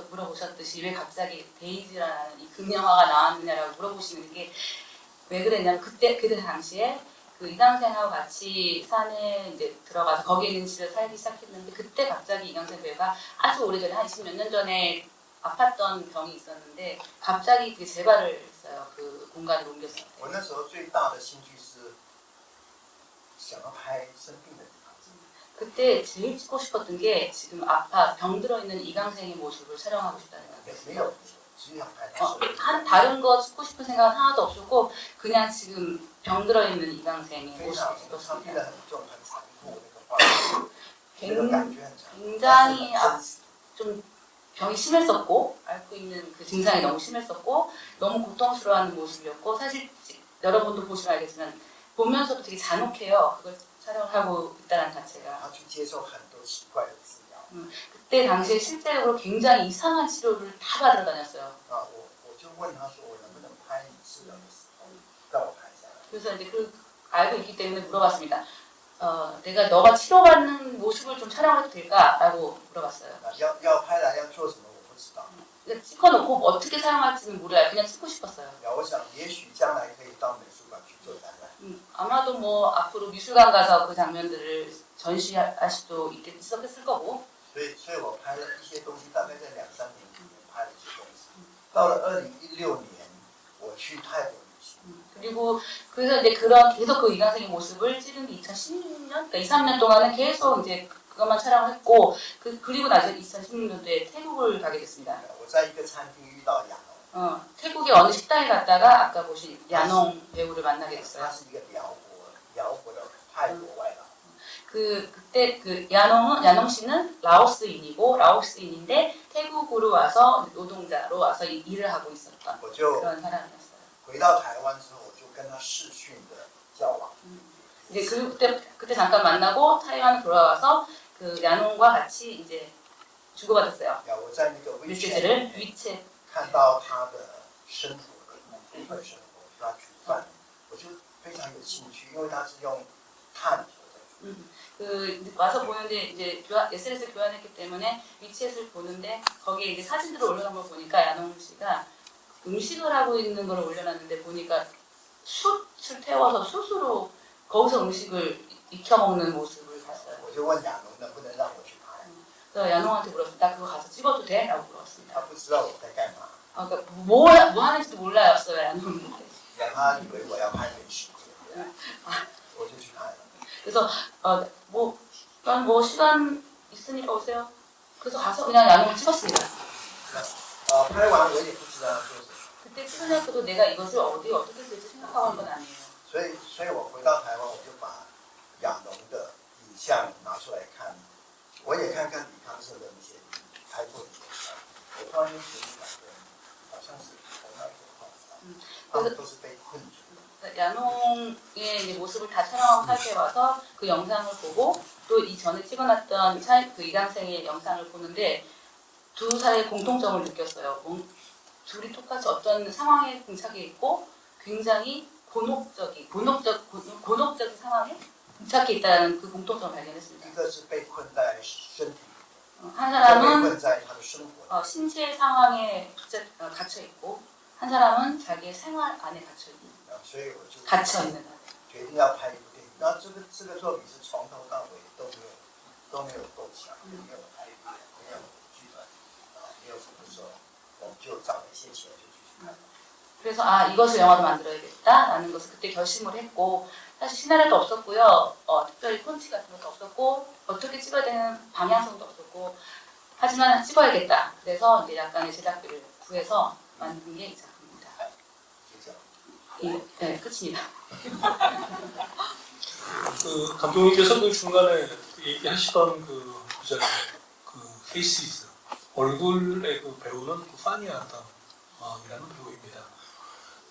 물어보셨듯이 왜 갑자기 데이지라는 이 극영화가 나왔느냐라고 물어보시는 게 왜 그랬냐면 그때 당시에 그 이강생하고 같이 산에 이제 들어가서 거기에 있는 집에 살기 시작했는데 그때 갑자기 이강생 배우가 아주 오래전에 한 20몇 년 전에 아팠던 병이 있었는데 갑자기 그 재발을 했어요. 그 공간을 옮겼을 때. 我那时候最大的兴趣是想要拍生病的李康生。 그때 제일 찍고 싶었던 게 지금 병 들어있는 이강생의 모습을 촬영하고 싶다는 거예요. 没有，只想拍他生病。 다른 거 찍고 싶은 생각은 하나도 없었고 그냥 지금 병 들어있는 이강생의 非 모습을 常 찍고 他拍 싶습니다. 的很重很残酷那个画面，那个感觉很残酷， 굉장히 但是很真实。 좀 병이 심했었고 앓고 있는 그 증상이 너무 심했었고 너무 고통스러워하는 모습이었고 사실 여러분도 보시면 알겠지만 보면서도 되게 잔혹해요. 그걸 촬영을 하고 있다는 자체가. 他去接受很多奇怪的治疗。 그때 당시에 실제로 굉장히 이상한 치료를 다 받으러 다녔어요. 我就问他说，我能不能拍你治疗的时候让我拍下来？ 그래서 이제 그 알고 있기 때문에 물어봤습니다. 내가 너가 치료받는 모습을 좀 촬영해도 될까라고 물어봤어요. 要拍来要做什么我不知道。 찍어놓고 어떻게 사용할지는 몰라요. 그냥 찍고 싶었어요. 我想也许将来可以到美术馆去做展览。 아마도 뭐 앞으로 미술관 가서 그 장면들을 전시할 수도 있었을 거고. 所以我拍了一些东西，大概在2、3年里面拍了一些东西。到了2016年，我去泰国旅行。 그리고 그래서 이제 계속 그 이강생의 모습을 찍은 게 2016년, 그러니까 2, 3년 동안은 계속 이제 그것만 촬영을 했고 그리고 나서 2016년도에 태국을 가게 됐습니다. 我在一个餐厅遇到亚龙， 태국의 어느 식당에 갔다가 아까 보신 야농 배우를 만나게 他 됐어요. 是一个辽国的泰国外劳。 그때 그 야농 씨는 라오스인이고 라오스인인데 태국으로 와서 노동자로 와서 일을 하고 있었던 我就 그런 사람이었어요. 回到台湾之后，我就跟他视讯的交往。 이제 그때 잠깐 만나고 타이완 돌아와서 그 야농과 같이 이제 주고받았어요. 我在那个 메시지를 WeChat 위챗 看到他的生活的部分生活，他煮饭，我就非常有兴趣，因为他是用炭火的。 그 와서 보는데 이제 SNS 교환했기 때문에 위챗을 보는데 거기에 이제 사진들을 올려놓은 걸 보니까 야농 씨가 음식을 하고 있는 걸 올려놨는데 보니까 숯을 태워서 숯으로 거기서 음식을 익혀 먹는 모습을 봤어요. 我就问亚龙能不能让我去拍， 그래서 야농한테 물었습니다. 나 그거 가서 찍어도 돼? 라고 물었습니다. 他不知道我在干嘛， 그러니까 뭐 하는지도 몰라였어요, 야농은. 他以为我要拍美食片，我就去拍了。 그래서 뭐 시간 있으니까 오세요. 그래서 가서 그냥 야동을 찍었습니다. 拍完我也不知道要做什么， 그때 찍으면서도 내가 이것을 어떻게 쓸지 생각하고 한 건 아니에요. 所以我回到台湾，我就把亚农的影像拿出来看，我也看看李康生的那些拍过的影像，我突然间觉得两个人好像是同样一个画面，他们都是被困住的。 야농의 이제 모습을 다 촬영하고 탈퇴 와서 그 영상을 보고 또 이전에 찍어놨던 그 이강생의 영상을 보는데 두 사람의 공통점을 느꼈어요. 둘이 똑같이 어떤 상황에 봉착해 있고 굉장히 곤혹적인 상황에 봉착해 있다는 그 공통점을 발견했습니다. 一个是被困在身体， 한 被 사람은 困在他的生活。 신체 상황에 갇혀 있고 한 사람은 자기의 생활 안에所以我就 갇혀 있는. 决定要拍一部电影。那这个作品是从头到尾都没有构想，没有拍片，没有剧本，没有什么时候，我们就找了一些钱就去拍。 그래서 이것을 영화로 만들어야겠다라는 것을 그때 결심을 했고 사실 시나리오도 없었고요. 특별히 콘티 같은 것도 없었고 어떻게 찍어야 되는 방향성도 없었고 하지만 찍어야겠다. 그래서 이제 약간의 제작비를 구해서 만든 게 이 작품입니다. 就这样。 네, 끝입니다. 그 감독님께서 그 중간에 얘기하시던 그 페이스 얼굴의 그 배우는 그 파니아다 이라는 배우입니다.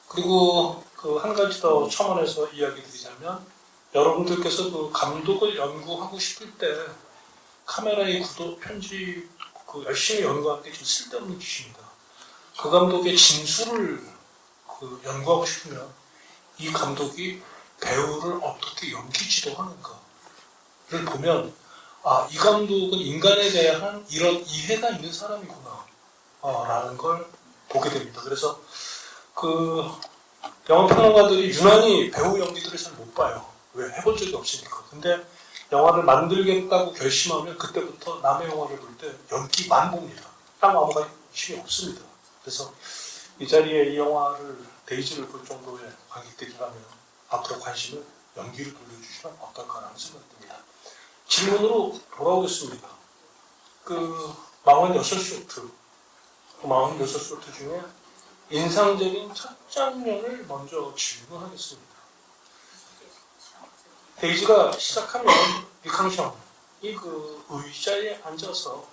그리고 그 한 가지 더 첨언해서 이야기 드리자면 여러분들께서 그 감독을 연구하고 싶을 때 카메라의 구도 편집 그 열심히 연구하는 게 좀 쓸데없는 짓입니다. 그 감독의 진술을 그 연구하고 싶으면 이 감독이 배우를 어떻게 연기 지도하는가를 보면 이 감독은 인간에 대한 이런 이해가 있는 사람이구나 라는 걸 보게 됩니다. 그래서 그 영화 평론가들이 유난히 배우 연기들을 잘 못 봐요. 왜? 해본 적이 없으니까. 근데 영화를 만들겠다고 결심하면 그때부터 남의 영화를 볼 때 연기만 봅니다. 딴 아무 관심이 없습니다. 그래서 이 자리에 이 영화를 데이지를 볼 정도의 관객들이라면 앞으로 관심을 연기를 돌려주시면 어떨까라는 생각이 듭니다. 질문으로 돌아오겠습니다. 그 46쇼트, 그 46쇼트 중에 인상적인 첫 장면을 먼저 질문하겠습니다. 데이지가 시작하면 리캉셴이 그 의자에 앉아서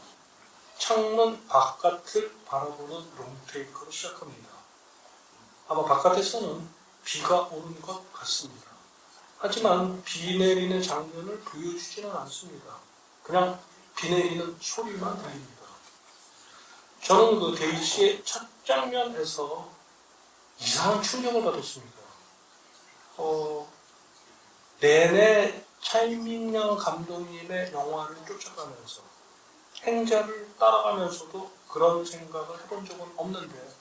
창문 바깥을 바라보는 롱테이크로 시작합니다. 아마 바깥에서는 비가 오는 것 같습니다. 하지만 비 내리는 장면을 보여주지는 않습니다. 그냥 비 내리는 소리만 들립니다. 저는 그 데이지의 첫 장면에서 이상한 충격을 받았습니다. 내내 차이밍양 감독님의 영화를 쫓아가면서 행자를 따라가면서도 그런 생각을 해본 적은 없는데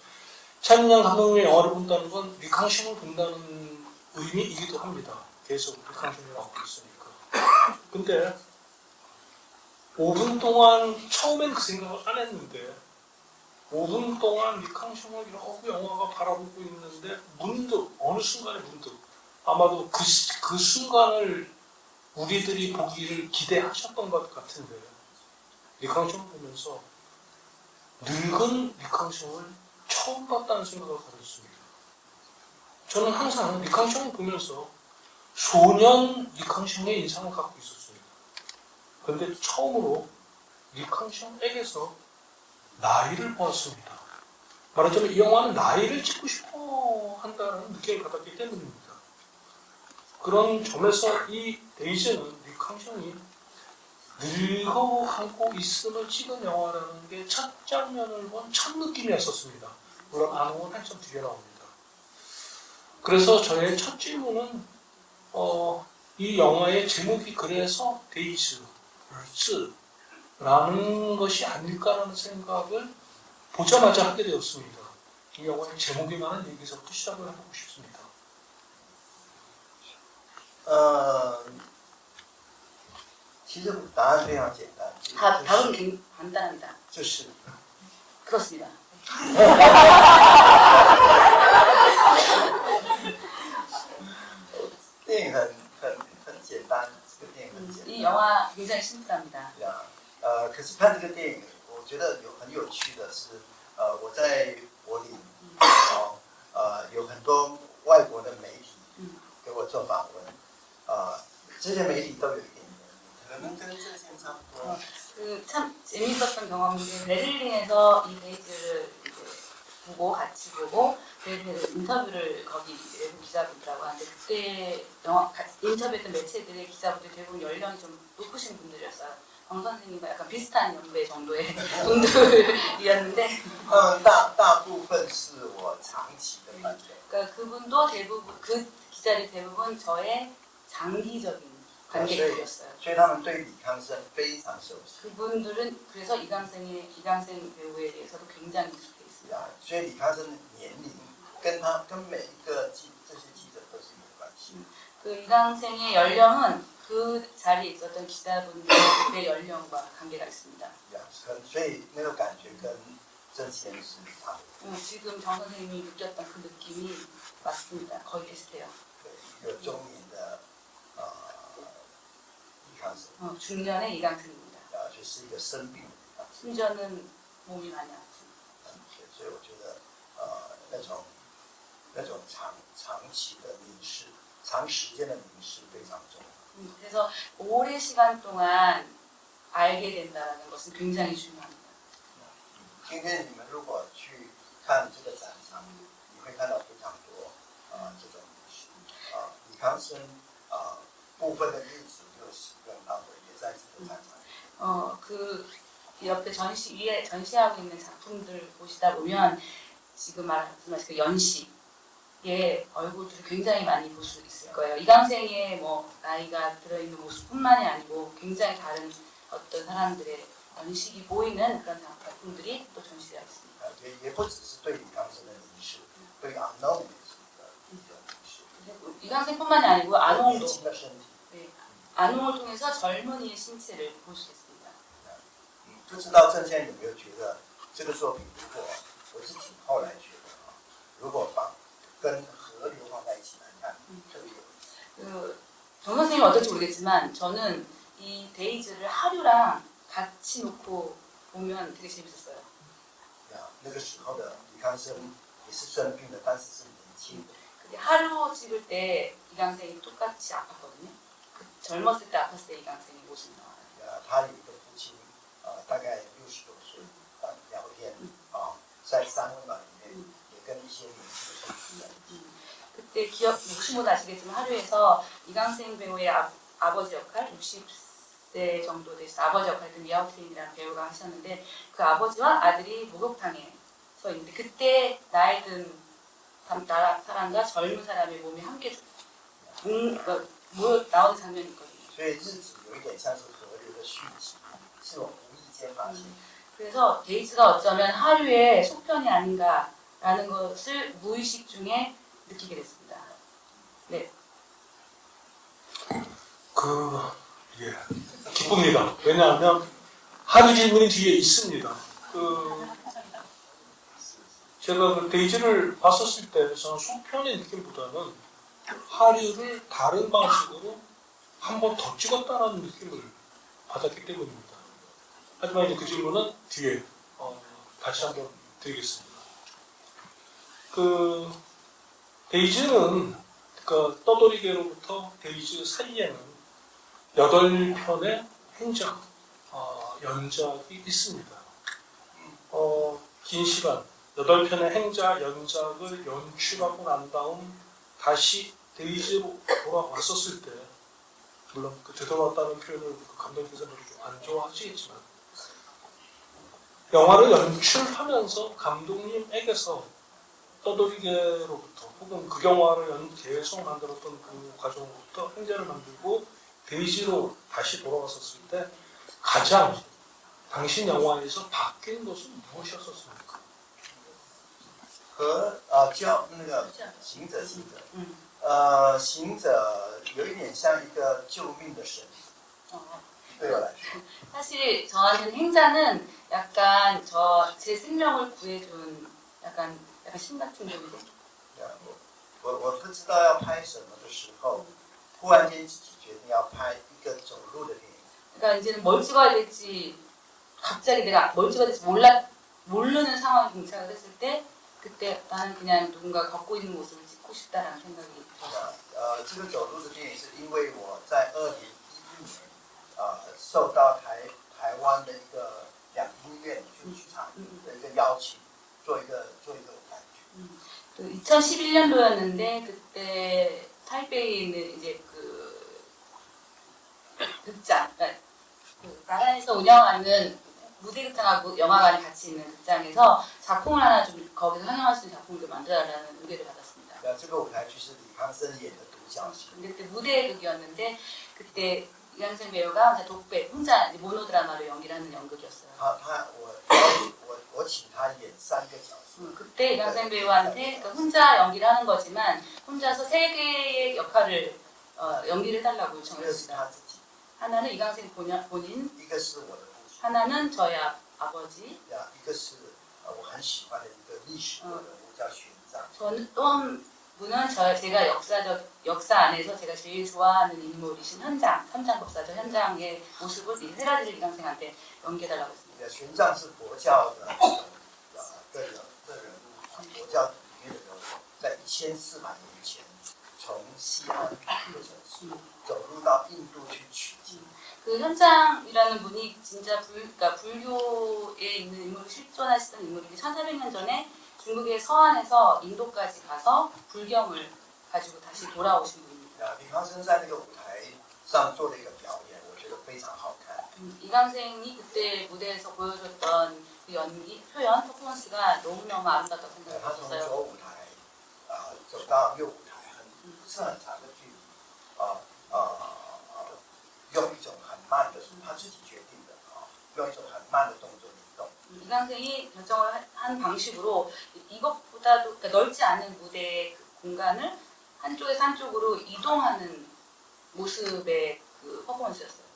차이밍양 감독님의 영화를 본다는 건 리캉셴을 본다는 의미이기도 합니다. 계속 리캉셴을 나오고 있으니까. 근데 5분 동안 처음엔 그 생각을 안 했는데 5분 동안 리캉셴을 이러고 영화가 바라보고 있는데 문득 어느 순간에 문득 아마도 그 순간을 우리들이 보기를 기대하셨던 것 같은데 리캉셴을 보면서 늙은 리캉셴을 처음 봤다는 생각을 가졌습니다. 저는 항상 리캉셴을 보면서 소년 리캉셴의 인상을 갖고 있었습니다. 그런데 처음으로 리캉셴에게서 나이를 보았습니다. 말하자면 이 영화는 나이를 찍고 싶어 한다는 느낌을 받았기 때문입니다. 그런 점에서 이 데이지는 리캉셴이 늙어가고 있음을 찍은 영화라는 게 첫 장면을 본 첫 느낌이었었습니다. 물론 안홍은 한참 뒤에 나옵니다. 그래서 저의 첫 질문은 이 영화의 제목이 그래서 데이즈, 라는 것이 아닐까라는 생각을 보자마자 하게 되었습니다. 이 영화의 제목에 관한 얘기에서부터 시작을 해보고 싶습니다. 其实答案非常简单， 답은 간단합니다. 就是 그렇습니다. 电影很简单，这个电影很简单。 이 영화 굉장히 심플합니다. 呀，可是看这个电影，我觉得很有趣的是，我在柏林，有很多外国的媒体给我做访问，这些媒体都有一点年龄，可能跟这些差不多。 참 재미있었던 경험인데 베를린에서 이 데이즈를 이제 보고 같이 보고 베를린에서 인터뷰를 거기 외국 기자분들하고 하는데 그때 인터뷰했던 매체들의 기자분들 대부분 연령이 좀 높으신 분들이었어요. 정 선생님과 약간 비슷한 연배 정도의 분들이었는데 大部分是我长期的伴侣。 그러니까 그분도 대부분 그 기자들이 대부분 저의 장기적인 관객들이었어요. 所以他们对李康生非常熟悉。 그분들은 그래서 이강생 배우에 대해서도 굉장히 익숙해 있습니다. 所以李康生的年龄跟每一个这些记者都是有关系。 그 이강생의 연령은 그 자리에 있었던 기자분들의 연령과 관계가 있습니다. 所以那个感觉跟曾先是差不多。 지금 정 선생님이 느꼈던 그 느낌이 맞습니다. 거의 비슷해요. 对，一个中年的李康生， 중년의 이강생입니다. 就是一个生病的李康生。 심지어는 몸이 많이 아픕니다. 所以我觉得那种长期的凝视，长时间的凝视非常重要。 그래서 오랜 시간 동안 알게 된다는 것은 굉장히 중요합니다. 今天你们如果去看这个展场，你会看到非常多这种凝视。李康生部分的日子就使用到的也在这个展场。 그 옆에 위에 전시하고 있는 작품들 보시다 보면 지금 말씀하신 그 연식의 얼굴들을 굉장히 많이 볼 수 있을 거예요. 이강생의 뭐 나이가 들어있는 모습뿐만이 아니고 굉장히 다른 어떤 사람들의 연식이 보이는 그런 작품들이 또 전시되어 있습니다. 也不只是对李康生的凝视，对unknown也是一个凝视。 이강생뿐만이 아니고 안홍도 年轻的身体。 네, 안홍을 통해서 젊은이의 신체를 볼 수 있습니다. 不知道郑先生有没有觉得这个作品，如果我自己后来觉得如果跟河流放在一起来看，特别有意思。 정 선생님은 어떨지 모르겠지만 저는 이 데이즈를 하류랑 같이 놓고 보면 되게 재밌었어요. 那个时候的李康生也是生病的，但是是年轻的。 근데 하루 찍을 때 이강생이 똑같이 아팠거든요. 그 젊었을 때 아팠을 때 이강생이 모습이 나와요. 他有一个父亲，大概60多岁，聊天在三温暖里面也跟一些年轻的生徒在一起。 그때 혹시 못 아시겠지만 하루에서 이강생 배우의 아버지 역할 60세 정도 되신 아버지 역할 그 미아오트인이라는 배우가 하셨는데 그 아버지와 아들이 목욕탕에 서 있는데 그때 나이 든 사람과 젊은 사람의 몸이 함께 모여 나오는 장면이 있거든요. 所以日子有一点像是河流的续集，是我无意间发现。 그래서 데이즈가 어쩌면 하류의 속편이 아닌가라는 것을 무의식 중에 느끼게 됐습니다. 네. 기쁩니다. 왜냐하면 하류 질문이 뒤에 있습니다. 제가 그 데이지를 봤었을 때 저는 속편의 느낌보다는 하류를 다른 방식으로 한 번 더 찍었다는 느낌을 받았기 때문입니다. 하지만 이제 그 질문은 뒤에 다시 한번 드리겠습니다. 그 데이지는 그 떠돌이개로부터 데이지 사이에는 8편의 행작, 연작이 있습니다. 긴 시간 8편의 행작, 연작을 연출하고 난 다음 다시 데이지로 돌아왔었을 때 물론 그 되돌아왔다는 표현을 감독님께서는 좀 안 좋아하시겠지만 영화를 연출하면서 감독님에게서 떠돌이개로부터 혹은 그 영화를 계속 만들었던 그 과정부터 행자를 만들고 데이지로 다시 돌아왔었을 때 가장 당신 영화에서 바뀐 것은 무엇이었습니까? 和那个行者，行者有一点像一个救命的神，对我来说。 사실 저한테는 행자는 약간 제 생명을 구해준 약간 신 같은 존재. 我不知道要拍什么的时候，忽然间自己决定要拍一个走路的电影。 그러니까 이제는 뭘 찍어야 될지 갑자기 내가 뭘 찍어야 될지 모르는 상황에 봉착을 했을 때 그때 나는 그냥 누군가 걷고 있는 모습을 찍고 싶다라는 생각이 들었어요. 这个走路的电影是因为我在2011年，受到台湾的一个两厅院剧场的一个邀请，做一个舞台剧。 2011년도였는데 그때 타이베이에 있는 이제 그 극장, 그러니까 그 나라에서 운영하는 무대극장하고 영화관이 같이 있는 극장에서 작품을 하나 좀 거기서 상영할 수 있는 작품을 좀 만들어달라는 의뢰를 받았습니다. 这个舞台剧是李康生演的独角戏。 근데 그때 무대극이었는데 그때 이강생 배우가 독배 혼자 이제 모노 드라마로 연기를 하는 연극이었어요. 我请他演3个角色。 그때 이강생 배우한테 그러니까 혼자 연기를 하는 거지만 혼자서 3개의 역할을 연기를 해달라고 一 요청을 个是他 했습니다. 自己， 하나는 이강생 본인, 一个是我的父亲， 하나는 저희 아버지, 一个是我很喜欢的一个历史的人物叫玄奘。 저는 또 한 분은 제가 역사 안에서 제가 제일 좋아하는 인물이신 현장, 삼장법사죠. 현장의 모습을 이 3가지를 이강생한테 연기해달라고 했습니다. 玄奘是佛教的人物，佛教里面的人物，在1400年前从西安这个城市走入到印度去取经。 그 현장이라는 분이 진짜 그러니까 불교에 있는 인물을 실존하시던 인물이 1400년 전에 중국의 서안에서 인도까지 가서 불경을 가지고 다시 돌아오신 분입니다. 李康生在那个舞台上做了一个表演，我觉得非常好看。 이강생이 그때 무대에서 보여줬던 그 연기, 표현, 퍼포먼스가 너무너무 아름답다고 他从 생각했어요. 左舞台走到右舞台，不是很长的距离，用一种很慢的，他自己决定的用一种很慢的动作移动。 이강생이 결정을 한 방식으로 이것보다도 그러니까 넓지 않은 무대 그 공간을 한쪽에서 한쪽으로 이동하는 모습의 그 퍼포먼스였어요.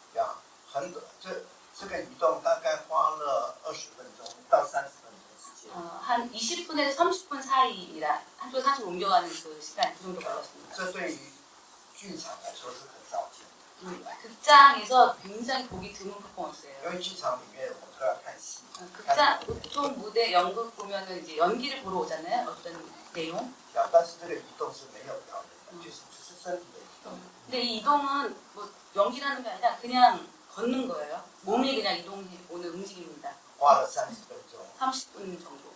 这个移动大概花了20分钟到30分钟的时间。 한 20분에서 30분 사이입니다. 한쪽에서 한쪽 옮겨가는 그 시간 그 정도 걸렸습니다. 这对于剧场来说是很少见的， 극장에서 굉장히 보기 드문 퍼포먼스예요. 因为剧场里面我们都要看戏。 극장 보통 무대 연극 보면은 이제 연기를 보러 오잖아요. 어떤 내용. 但是这个移动是没有表演的，就是只是身体的移动。 근데 이 이동은 뭐 연기라는 게 아니라 그냥 걷는 거예요. 몸이 그냥 이동해 오는 움직임입니다. 花了30分钟， 30분 정도.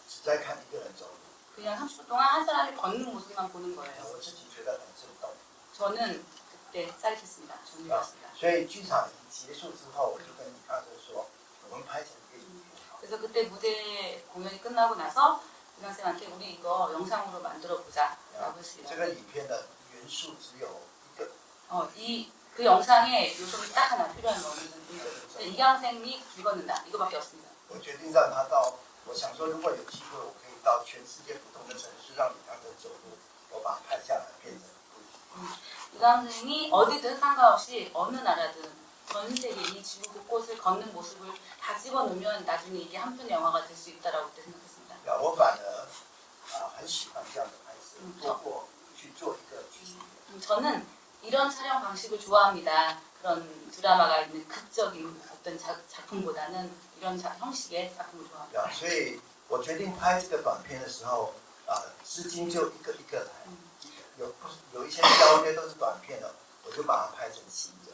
只在看一个人走路， 그냥 30분 동안 한 사람이 걷는 모습만 보는 거예요. 我自己觉得很震动。 저는 그때 짜릿했습니다. 전율이었습니다. 所以剧场结束之后，我就跟李康生说，我们拍成电影好。 그래서 그때 무대 공연이 끝나고 나서 이강생한테 우리 이거 영상으로 만들어 보자라고 했습니다. 这个影片的元素只有一个， 그 영상에 요소이 딱 하나 필요한 거는 이강생이 죽었는다 이거밖에 없습니다. 我决定让他到，我想说如果有机会，我可以到全世界不同的城市让李康生走路，我把它拍下来变成一部影片。 이강생이 어디든 상관없이 어느 나라든 전 세계 이 지구 곳곳을 걷는 모습을 다 집어넣으면 나중에 이게 한 편 영화가 될 수 있다라고 그때 생각했습니다. 我反而很喜欢这样的拍摄，多过去做一个剧情片。 저는 이런 촬영 방식을 좋아합니다. 그런 드라마가 있는 극적인 어떤 작품보다는 이런 형식의 작품을 좋아합니다. 所以我决定拍这个短片的时候，资金就一个一个来，有一些邀约都是短片的，我就把它拍成新的。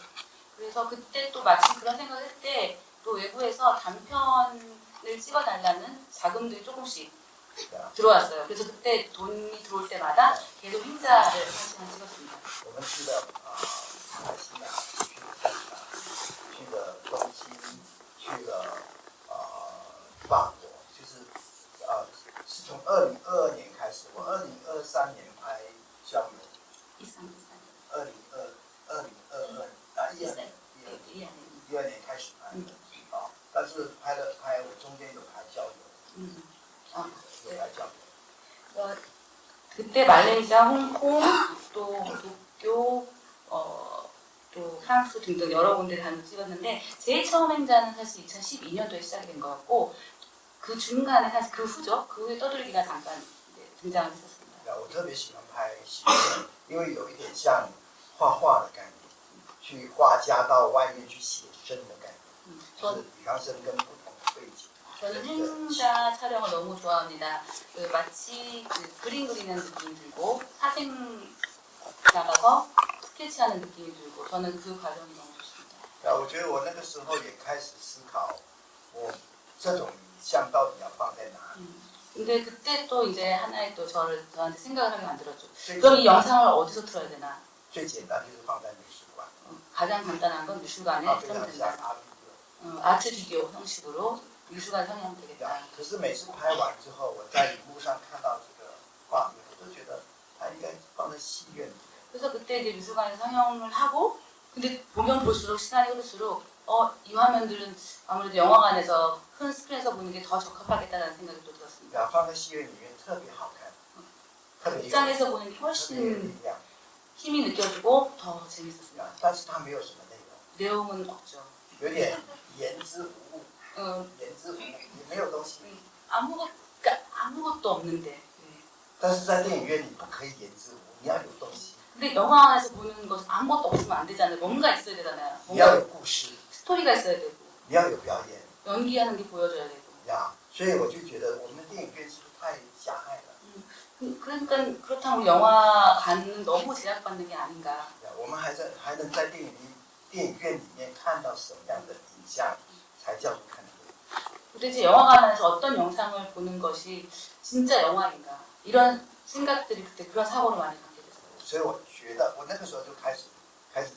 그래서 그때 또 마침 그런 생각을 할 때 또 외부에서 단편을 찍어달라는 자금들이 조금씩 들어왔어요. 그래서 그때 돈이 들어올 때마다 계속 흰자를 사실은 찍었습니다. 我们去了马来西亚，去了香港，去了东京，去了法国，就是是从2022年开始，我2023年拍郊游，2022年开始拍的，但是我中间有拍郊游，有拍郊游。 그때 말레이시아, 홍콩, 또 도쿄, 또 프랑스 등등 여러 군데 다니고 찍었는데 제일 처음 행자는 사실 2012년도에 시작이 된 것 같고 그 중간에 사실 그 후죠. 그 후에 떠돌이기가 잠깐 등장을 했었습니다. 我特别喜欢拍戏，因为有一点像画画的概念，去画家到外面去写生的概念。就是李康生跟不同的背景。 저는 행사 촬영을 너무 좋아합니다. 그 마치 그 그림 그리는 느낌이 들고 사생 나가서 스케치하는 느낌이 들고 저는 그 과정이 너무 좋습니다. 我觉得我那个时候也开始思考，我这种影像到底要放在哪里？ 근데 그때 또 이제 하나의 또 저한테 생각을 하게 만들었죠. 그럼 이 영상을 어디서 틀어야 되나? 最简单就是放在美术馆， 가장 간단한 건 미술관에 非 틀면 常像 된다. 阿比 아트 비디오 형식으로 미술관 상영 特。 되겠다. 可是每次拍完之后，我在荧幕上看到这个画面，我都觉得它应该放在戏院里面。 그래서 그때 이제 미술관에 상영을 하고 근데 보면 볼수록 시간이 흐를수록 이 화면들은 아무래도 영화관에서 큰 스크린에서 보는 게 더 적합하겠다는 생각이 또 들었습니다. 然后放在戏院里面特别好看，特别有 극장에서 보는 게 特别有 훨씬 力量。 힘이 느껴지고 더 재밌었습니다. 但是它没有什么内容， 내용은 없죠. 有点言之无物， 어, 言之无物，也没有东西。 그러니까 아무것도 없는데. 네. 但是在电影院你不可以言之无物，你要有东西， 근데 영화관에서 보는 것은 아무것도 없으면 안 되잖아요. 뭔가 있어야 되잖아요. 你要 뭔가 有故事， 스토리가 있어야 되고 你要有表演 연기하는 게 보여줘야 되고. 呀。所以我就觉得我们的电影院是不是太狭隘了？ 그러니까 그렇다고 우리 영화관은 너무 제약받는 게 아닌가. 呀我们还能在电影院里面看到什么样的影像才叫做看电影？ 도대체 영화관에서 어떤 영상을 보는 것이 진짜 영화인가? 이런 생각들이 그때 그런 사고를 많이 갖게 됐어요. 所以我觉得我那个时候就开始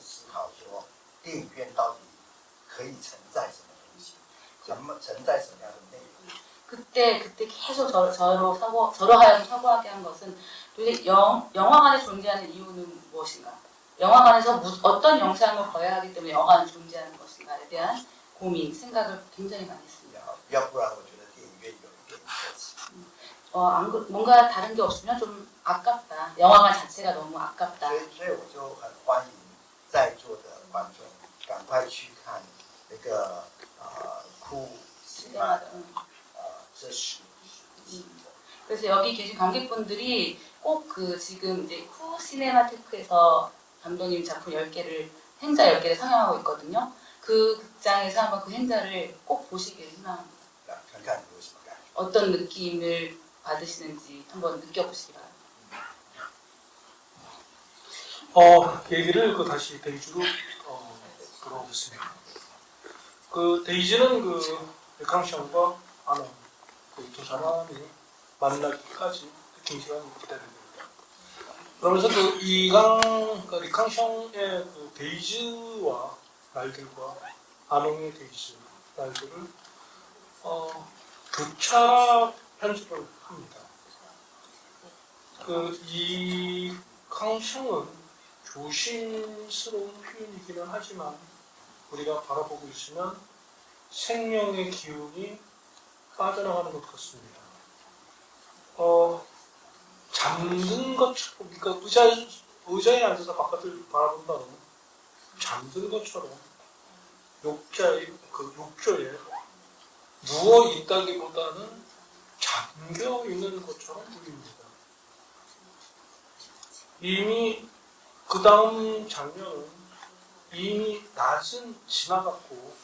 思考说，电影院到底可以承载什么东西，承载什么样的内容？ 그때 계속 저로 하여금 사고하게 한 것은 도대체 영화관에 존재하는 이유는 무엇인가? 영화관에서 어떤 영상을 봐야 하기 때문에 영화관이 존재하는 것인가에 대한 고민, 생각을 굉장히 많이 했습니다. 要不然我觉得电影院有一点可惜。 뭔가 다른 게 없으면 좀 아깝다. 영화관 자체가 너무 아깝다. 所以我就很欢迎在座的观众赶快去看那个酷西马的这10集。 그래서 여기 계신 관객분들이 꼭 그 지금 이제 쿠 시네마테크에서 감독님 작품 10개를 행사 10개를 상영하고 있거든요. 그 극장에서 한번 그 행사를 꼭 보시길 희망합니다. 看看你有什么感觉？ 어떤 느낌을 받으시는지 한번 느껴보시기 바랍니다. 얘기를 다시 데이지로 돌아오겠습니다. 그 데이지는 그 리캉션과 아노 두 사람이 만나기까지 긴 시간을 기다려야 됩니다. 그러면서 그 리캉션의 그 데이즈와 날들과 아농의 데이즈 날들을 교차 편집을 합니다. 이 캉션은 조심스러운 표현이기는 하지만 우리가 바라보고 있으면 생명의 기운이 빠져나가는 것 같습니다. 잠든 것처럼, 그러니까 의자에 앉아서 바깥을 바라본다는 잠든 것처럼 욕조에 누워 있다기보다는 잠겨 있는 것처럼 보입니다. 이미 그 다음 장면은 이미 낮은 지나갔고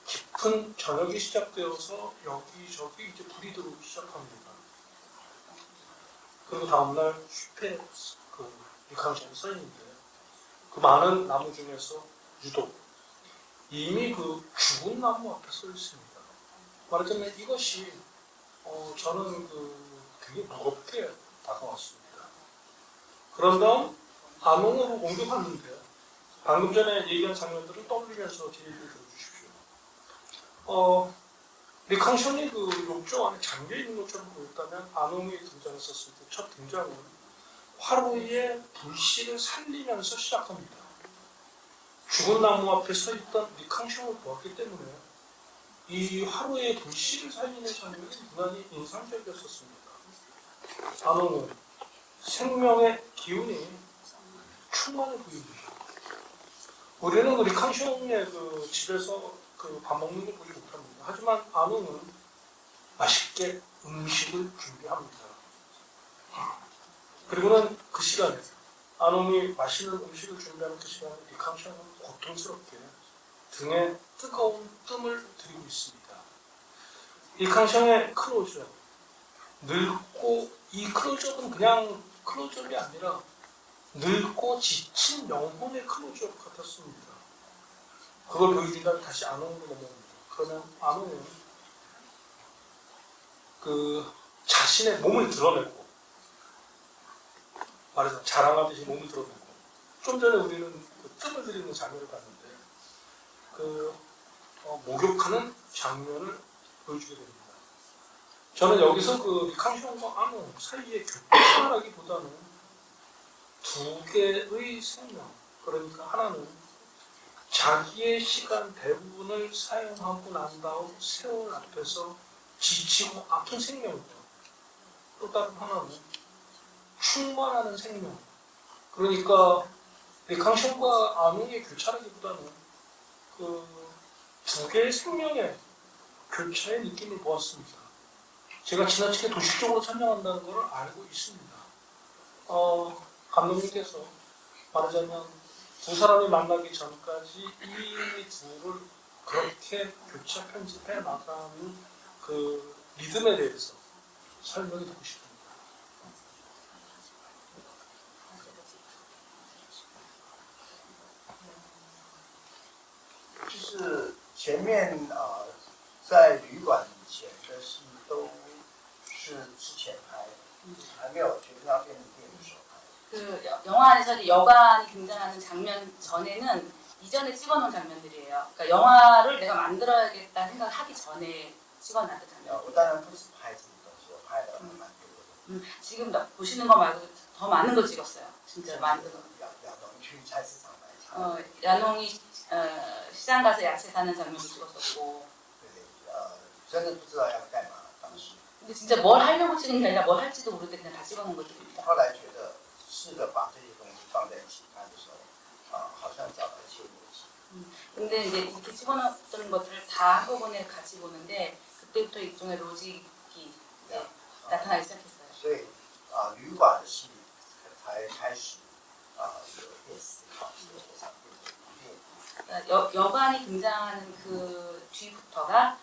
깊은 저녁이 시작되어서 여기저기 이제 불이 들어오기 시작합니다. 그리고 다음날 숲에 그 리캉션이 써있는데 그 많은 나무 중에서 유독 이미 그 죽은 나무 앞에 써 있습니다. 말하자면 이것이 저는 되게 무겁게 다가왔습니다. 그런 다음 아농으로 옮겨갔는데 방금 전에 얘기한 장면들을 떠올리면서 제 얘기를 들어주십시오. 리캉션이 그 욕조 안에 잠겨 있는 것처럼 보였다면 아농이 등장했었을 때 첫 등장은 화로의 불씨를 살리면서 시작합니다. 죽은 나무 앞에 서 있던 리캉션을 보았기 때문에 이 화로의 불씨를 살리는 장면이 무난히 인상적이었었습니다. 아농은 생명의 기운이 충만해 보입니다. 우리는 그 리캉션의 그 집에서 그 밥 먹는 걸 보지 못합니다. 하지만 아농은 맛있게 음식을 준비합니다. 그리고는 그 시간에 아농이 맛있는 음식을 준비하는 그 시간에 리캉션은 고통스럽게 등에 뜨거운 뜸을 들이고 있습니다. 리캉셴의 클로즈업, 늙고 이 클로즈업은 그냥 클로즈업이 아니라 늙고 지친 영혼의 클로즈업 같았습니다. 그걸 보여주니까 다시 안홍으로 넘어옵니다. 그러면 안홍은 그 자신의 몸을 드러내고, 말해서 자랑하듯이 몸을 드러내고, 좀 전에 우리는 그 뜸을 들이는 장면을 봤는데 목욕하는 장면을 보여주게 됩니다. 저는 여기서 그 리캉셴과 안홍 사이의 교차라기보다는 두 개의 생명, 그러니까 하나는 자기의 시간 대부분을 사용하고 난 다음 세월 앞에서 지치고 아픈 생명이고, 또 다른 하나는 충만하는 생명. 그러니까 리캉셴과 안홍의 교차라기보다는 그 두 개의 생명의 교차의 느낌을 보았습니다. 제가 지나치게 도식적으로 설명한다는 것을 알고 있습니다. 감독님께서 말하자면 두 사람이 만나기 전까지 이 둘을 그렇게 교차 편집해 나가는 그 리듬에 대해서 설명이 듣고 싶습니다. 就是前面在旅馆以前的戏都是之前拍，还没有决定要变成电影的时候拍。 그 영화 안에서 여관이 등장하는 장면 전에는 이전에 찍어놓은 장면들이에요. 그러니까 영화를 내가 만들어야겠다 생각을 하기 전에 찍어놨던 장면. 我当然不是拍这些东西，我拍了蛮多的。 지금 보시는 거 말고 더 많은 거 찍었어요. 진짜 많은 거. 亚东去菜市场买菜。 야농이 시장 가서 야채 사는 장면도 찍었었고. 对，真的不知道要干嘛当时。 근데 진짜 뭘 하려고 찍은 게 아니라 뭘 할지도 모르게 그냥 다 찍어놓은 것들입니다. 后来觉得试着把这些东西放在一起看的时候，好像找到一些默契。 근데 이제 이렇게 찍어놨던 것들을 다 한꺼번에 같이 보는데 그때부터 일종의 로직이 이제 나타나기 시작했어요. 所以旅馆的戏才开始有点思考，有场变成电影。 여관이 등장하는 그 뒤부터가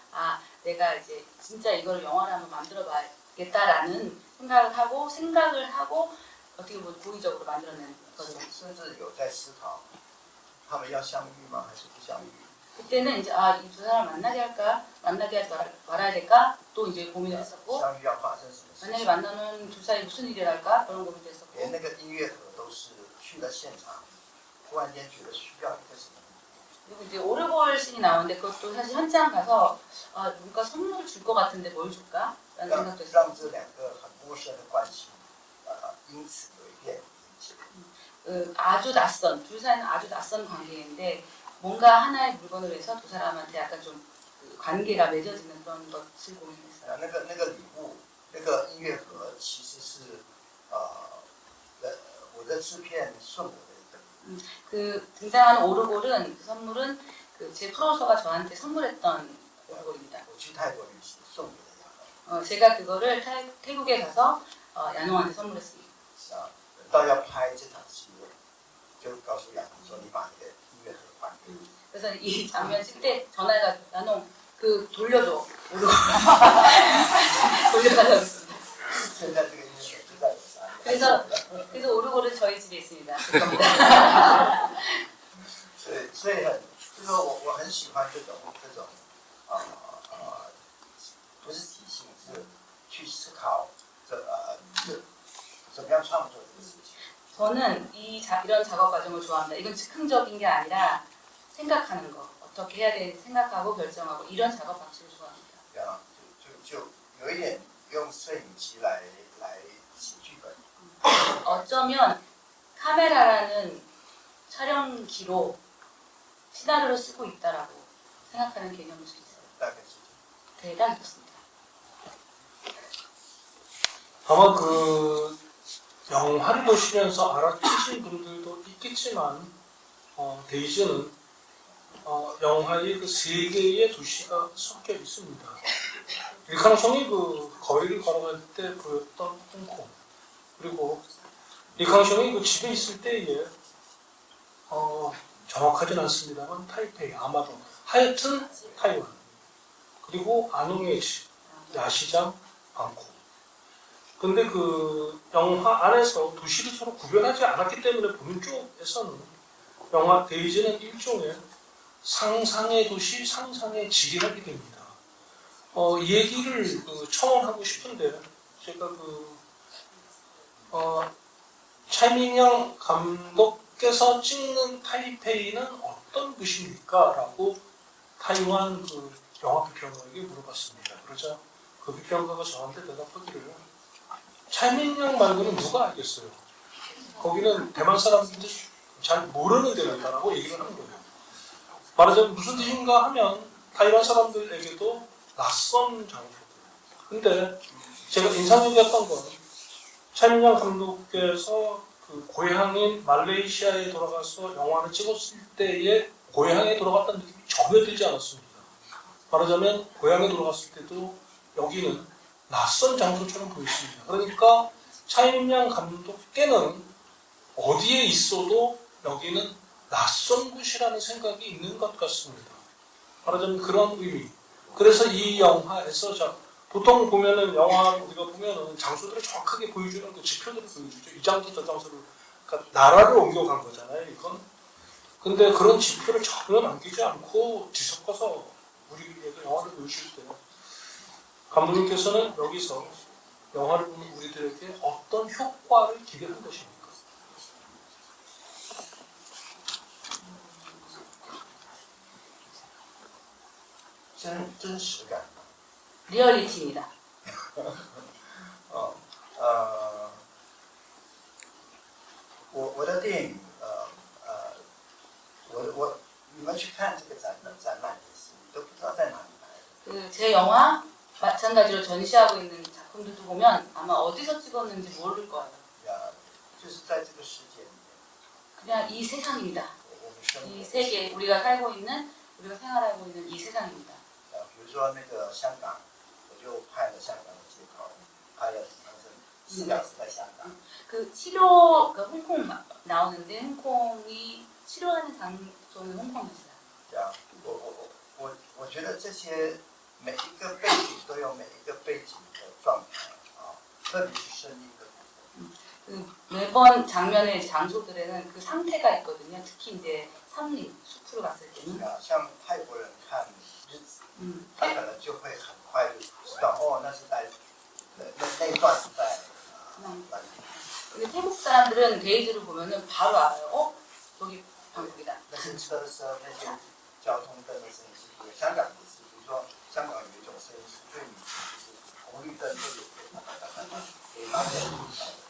내가 이제 진짜 이걸 영화를 한번 만들어봐야겠다라는 생각을 하고 어떻게 보면 고의적으로 만들어낸 거죠. 甚至有在思考，他们要相遇吗？还是不相遇？ 그때는 이제 이 두 사람 만나게 할까? 만나게 하지 말아야 될까? 또 이제 고민을 했었고 相遇要发生什么事 만약에 情？ 만나면 둘 사이 무슨 일이 할까? 그런 고민도 했었고 连那个音乐盒都是去了现场，突然间觉得需要一个什么？ 그리고 이제 오르골 씬이 나오는데 그것도 사실 현장 가서 누가 선물을 줄 것 같은데 뭘 줄까? 라는 让 생각도 让 했었고 这两个很陌生的关系，因此有一点连接。 아주 낯선, 둘 사이는 아주 낯선 관계인데 뭔가 하나의 물건으로 해서 두 사람한테 약간 좀 관계가 맺어지는 그런 것을 고민했어요. 那个礼物，那个音乐盒其实是我的制片送我的一个。 그 등장하는 오르골은 그 선물은 제 프로듀서가 저한테 선물했던 오르골입니다. 我去泰国旅行送给了 제가 그거를 태국에 가서 야농한테 선물했습니다. 亚等到要拍这场戏，就告诉亚东说：“你把你的音乐盒还给我。 그래서 이 장면 찍을 때 전화해가지고 야농 돌려줘 오르골 돌려달라고 했습니다. 现在这个音乐盒就在我家里。 그래서 오르골은 저희 집에 있습니다. 그겁니다. 所以就是我很喜欢这种不是即兴，是去思考怎么样创作这个事情。 저는 이런 작업 과정을 좋아합니다. 이건 즉흥적인 게 아니라 생각하는 거, 어떻게 해야 되는지 생각하고 결정하고 이런 작업 방식을 좋아합니다. 对啊，就有一点用摄影机来写剧本。 어쩌면 카메라라는 촬영기로 시나리오를 쓰고 있다라고 생각하는 개념일 수 있어요. 大概是这样。 대단히 좋습니다. 아마 그 영화를 보시면서 알아채신 분들도 있겠지만 데이즈는 영화의 그 세 개의 도시가 섞여 있습니다. 리캉셴이 그 거리를 걸어갈 때 보였던 홍콩, 그리고 리캉셴이 그 집에 있을 때에 정확하진 않습니다만 타이페이 아마도 하여튼 타이완 그리고 안웅의 집 야시장 방콕. 근데 그 영화 안에서 도시를 서로 구별하지 않았기 때문에 보는 쪽에서는 영화 데이즈는 일종의 상상의 도시, 상상의 질이라게 됩니다. 이 얘기를 첨언하고 싶은데 제가 차이밍양 감독께서 찍는 타이페이는 어떤 곳입니까? 라고 타이완 영화 비평가에게 물어봤습니다. 그러자 그 비평가가 저한테 대답하기를 차이밍양 말고는 누가 알겠어요? 거기는 대만 사람들이 잘 모르는 데였다라고 얘기를 하는 거예요. 말하자면 무슨 뜻인가 하면 타이완 사람들에게도 낯선 장소들. 근데 제가 인상적이었던 건 차이밍양 감독께서 그 고향인 말레이시아에 돌아가서 영화를 찍었을 때의 고향에 돌아갔다는 느낌이 전혀 들지 않았습니다. 말하자면 고향에 돌아갔을 때도 여기는 낯선 장소처럼 보였습니다. 그러니까 차이밍양 감독께는 어디에 있어도 여기는 낯선 곳이라는 생각이 있는 것 같습니다. 말하자면 그런 의미. 그래서 이 영화에서 보통 보면은 영화 우리가 보면은 장소들을 정확하게 보여주는 그 지표들을 보여주죠. 이 장소 저 장소를 그러니까 나라를 옮겨간 거잖아요. 이건. 근데 그런 지표를 전혀 남기지 않고 뒤섞어서 우리에게 영화를 보여줄 때 감독님께서는 여기서 영화를 보는 우리들에게 어떤 효과를 기대한 것입니까? 真实感。 리얼리티입니다. 我的电影，你们去看这个展览的时候，都不知道在哪里拍的。 제 영화 마찬가지로 전시하고 있는 작품들도 보면 아마 어디서 찍었는지 모를 거예요. 就是在这个世界里面， 그냥 이 세상입니다. 我们生 이 活。 세계, 우리가 살고 있는, 우리가 생활하고 있는 이 세상입니다. 比如说那个香港，我就拍了香港的街头，拍了当时4小时在香港。 그 치료, 그 홍콩 나오는데 홍콩이 치료하는 장소는 홍콩이었어요. 这样，我觉得这些每一个背景都有每一个背景的状态啊，特别是声音的部分。 그 매번 장면의 장소들에는 그 상태가 있거든요. 특히 이제 산림, 숲으로 갔을 때는. 像泰国人看日子，他可能就会很快就知道，哦，那是在那一段是在哪里。 근데 태국 사람들은 데이즈를 보면은 바로 알아요. 여기 방콕이다. 那些车的时候，那些交通灯的声音是不一样。香港也是，比如说香港有一种声音是最明显，就是红绿灯都有给发现。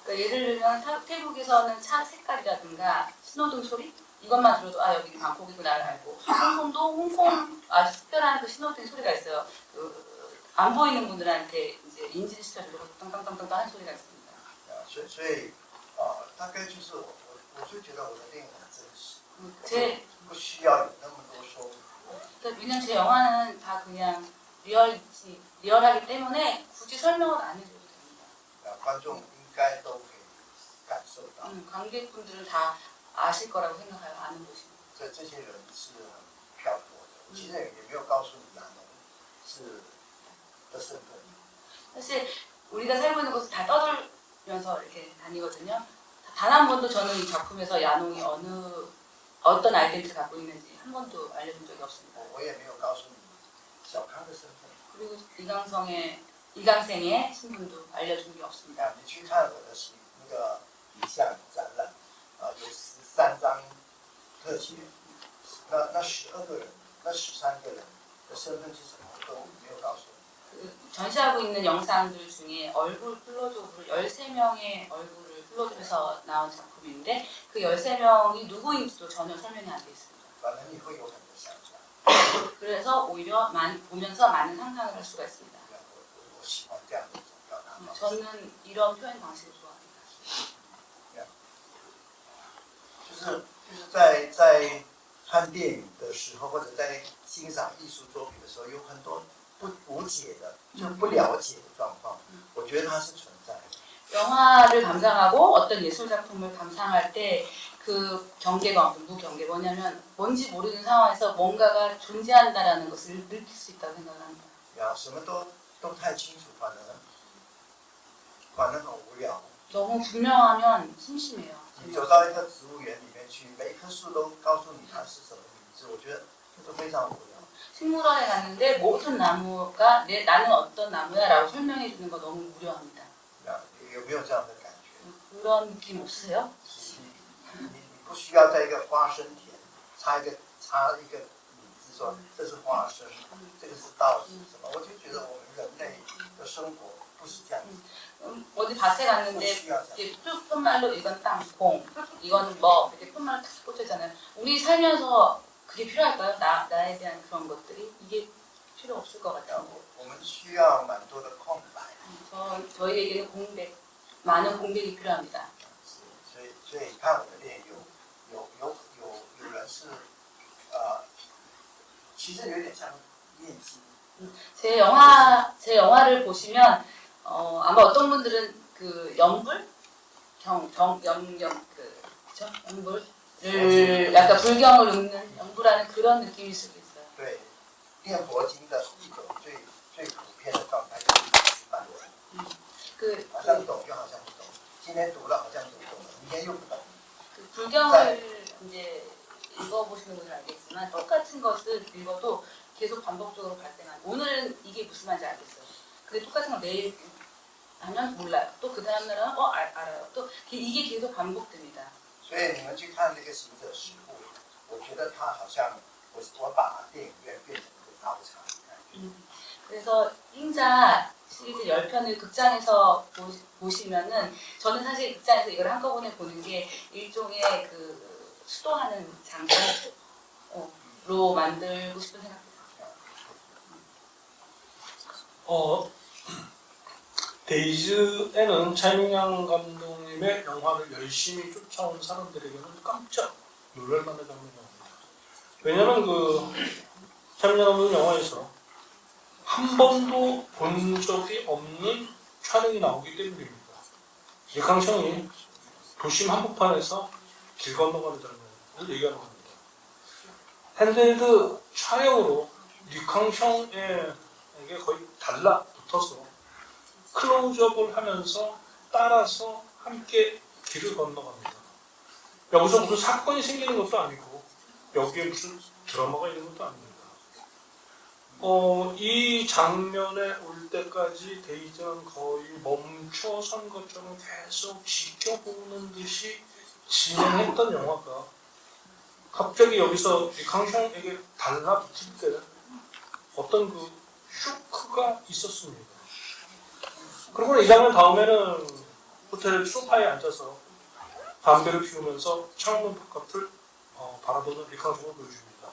그러니까 예를 들면 태국에서는 차 색깔이라든가 신호등 소리 이것만 들어도 아 여기 방콕이구나를 알고 홍콩도 홍콩 아주 특별한 그 신호등 소리가 있어요. 안 보이는 분들한테 이제 인지를 시켜주려고 땅땅땅땅 하는 소리가 있습니다. 所以大概就是我就觉得我的电影很真实， 不需要有那么多说明。 그러니까 왜냐면 제 영화는 다 그냥 리얼하기 때문에 굳이 설명을 안 해줘도 됩니다. 观众应该都可以感受到。 관객분들은 다 아실 거라고 생각해요. 아는 것입니다. 这些人是很漂泊的，其实也没有告诉你亚农是的身份。 사실 우리가 살고 있는 곳을 다 떠돌면서 이렇게 다니거든요. 단 한 번도 저는 이 작품에서 야농이 어떤 아이덴티티를 갖고 있는지 한 번도 알려준 적이 없습니다. 我也没有告诉你小康的身份。 그리고 이강생의 신분도 알려준 게 없습니다. 你去看我的那个影像展览，有13张特写，那12个人，那13个人的身份是什么都没有告诉你。 그 전시하고 있는 영상들 중에 얼굴 클로즈업을 13명의 얼굴을 클로즈업해서 나온 작품인데 그 13명이 누구인지도 전혀 설명이 안 돼 있습니다. 反正你会有很多想象。 그래서 오히려 보면서 많은 상상을 할 수가 있습니다. 我喜欢这样的一种表达方式。 저는 이런 표현 방식을 좋아합니다. 就是在看电影的时候，或者在欣赏艺术作品的时候，有很多无解的，就不了解的状况，我觉得它是存在的。 영화를 감상하고 어떤 예술 작품을 감상할 때 그 경계가 없는 무경계. 뭐냐면 뭔지 모르는 상황에서 뭔가가 존재한다라는 것을 느낄 수 있다고 생각합니다. 呀，什么都太清楚，反正很无聊。 너무 분명하면 심심해요. 你走到一个植物园里面去，每一棵树都告诉你它是什么名字，我觉得这都非常无聊。 식물원에 갔는데 모든 나무가 나는 어떤 나무야라고 설명해 주는 거 너무 무료합니다. 呀，有没有这样的感觉？ 그런 느낌 없으세요? 你不需要在一个花生田插一个名字说这是花生，这个是稻是什么？我就觉得我们人类的生活不是这样子， 어디 밭에 不 갔는데 需要这样。 이렇게 끝말로 이건 땅콩, 이거는 뭐 이렇게 끝말로 탁 꽂혀있잖아요. 우리 살면서 그게 필요할까요? 나에 대한 그런 것들이 이게 필요 없을 것 같아요. 我们需要蛮多的空白， 저희에게는 공백, 많은 공백이 필요합니다. 所以看我的电影有人是其实有点像念经。 제 영화를 보시면 아마 어떤 분들은 그 영불, 그죠? 영불을 약간 불경을 읽는 영불하는 그런 느낌일 수도 있어요. 对，念佛经的一种最普遍的状态就是半懂， 그 好像懂又好像不懂，今天读了好像读懂了，明天又不懂。 불경을 이제 읽어보시는 분은 알겠지만 똑같은 것을 읽어도 계속 반복적으로 발생하는. 오늘은 이게 무슨 말인지 알겠어요. 근데 똑같은 걸 매일 하면 몰라요. 또 그 다음 날은 알아요. 또 이게 계속 반복됩니다. 所以你们去看那个《行者十部》，我觉得他好像我把电影院变成一个道场的感觉。 그래서 잉자 시리즈 10편을 극장에서 보시면은 저는 사실 극장에서 이걸 한꺼번에 보는 게 일종의 그 수도하는 장소로 만들고 싶은 생각이 들어요. 데이즈에는 차이밍양 감독님의 영화를 열심히 쫓아온 사람들에게는 깜짝 놀랄만한 장면이었습니다. 왜냐면 그 차이밍양 감독 영화에서 한 번도 본 적이 없는 촬영이 나오기 때문입니다. 리캉셴이 도심 한복판에서 길 건너가는 장면을 얘기하는 겁니다. 핸드헬드 촬영으로 리캉셴에게 거의 달라붙어서 클로즈업을 하면서 따라서 함께 길을 건너갑니다. 여기서 무슨 사건이 생기는 것도 아니고 여기에 무슨 드라마가 있는 것도 아닙니다. 이 장면에 올 때까지 데이즈는 거의 멈춰선 것처럼 계속 지켜보는 듯이 진행했던 영화가 갑자기 여기서 리캉셴에게 달라붙을 때 어떤 그 쇼크가 있었습니다. 그리고 이 장면 다음에는 호텔 소파에 앉아서 담배를 피우면서 창문 바깥을 바라보는 리캉셴을 보여줍니다.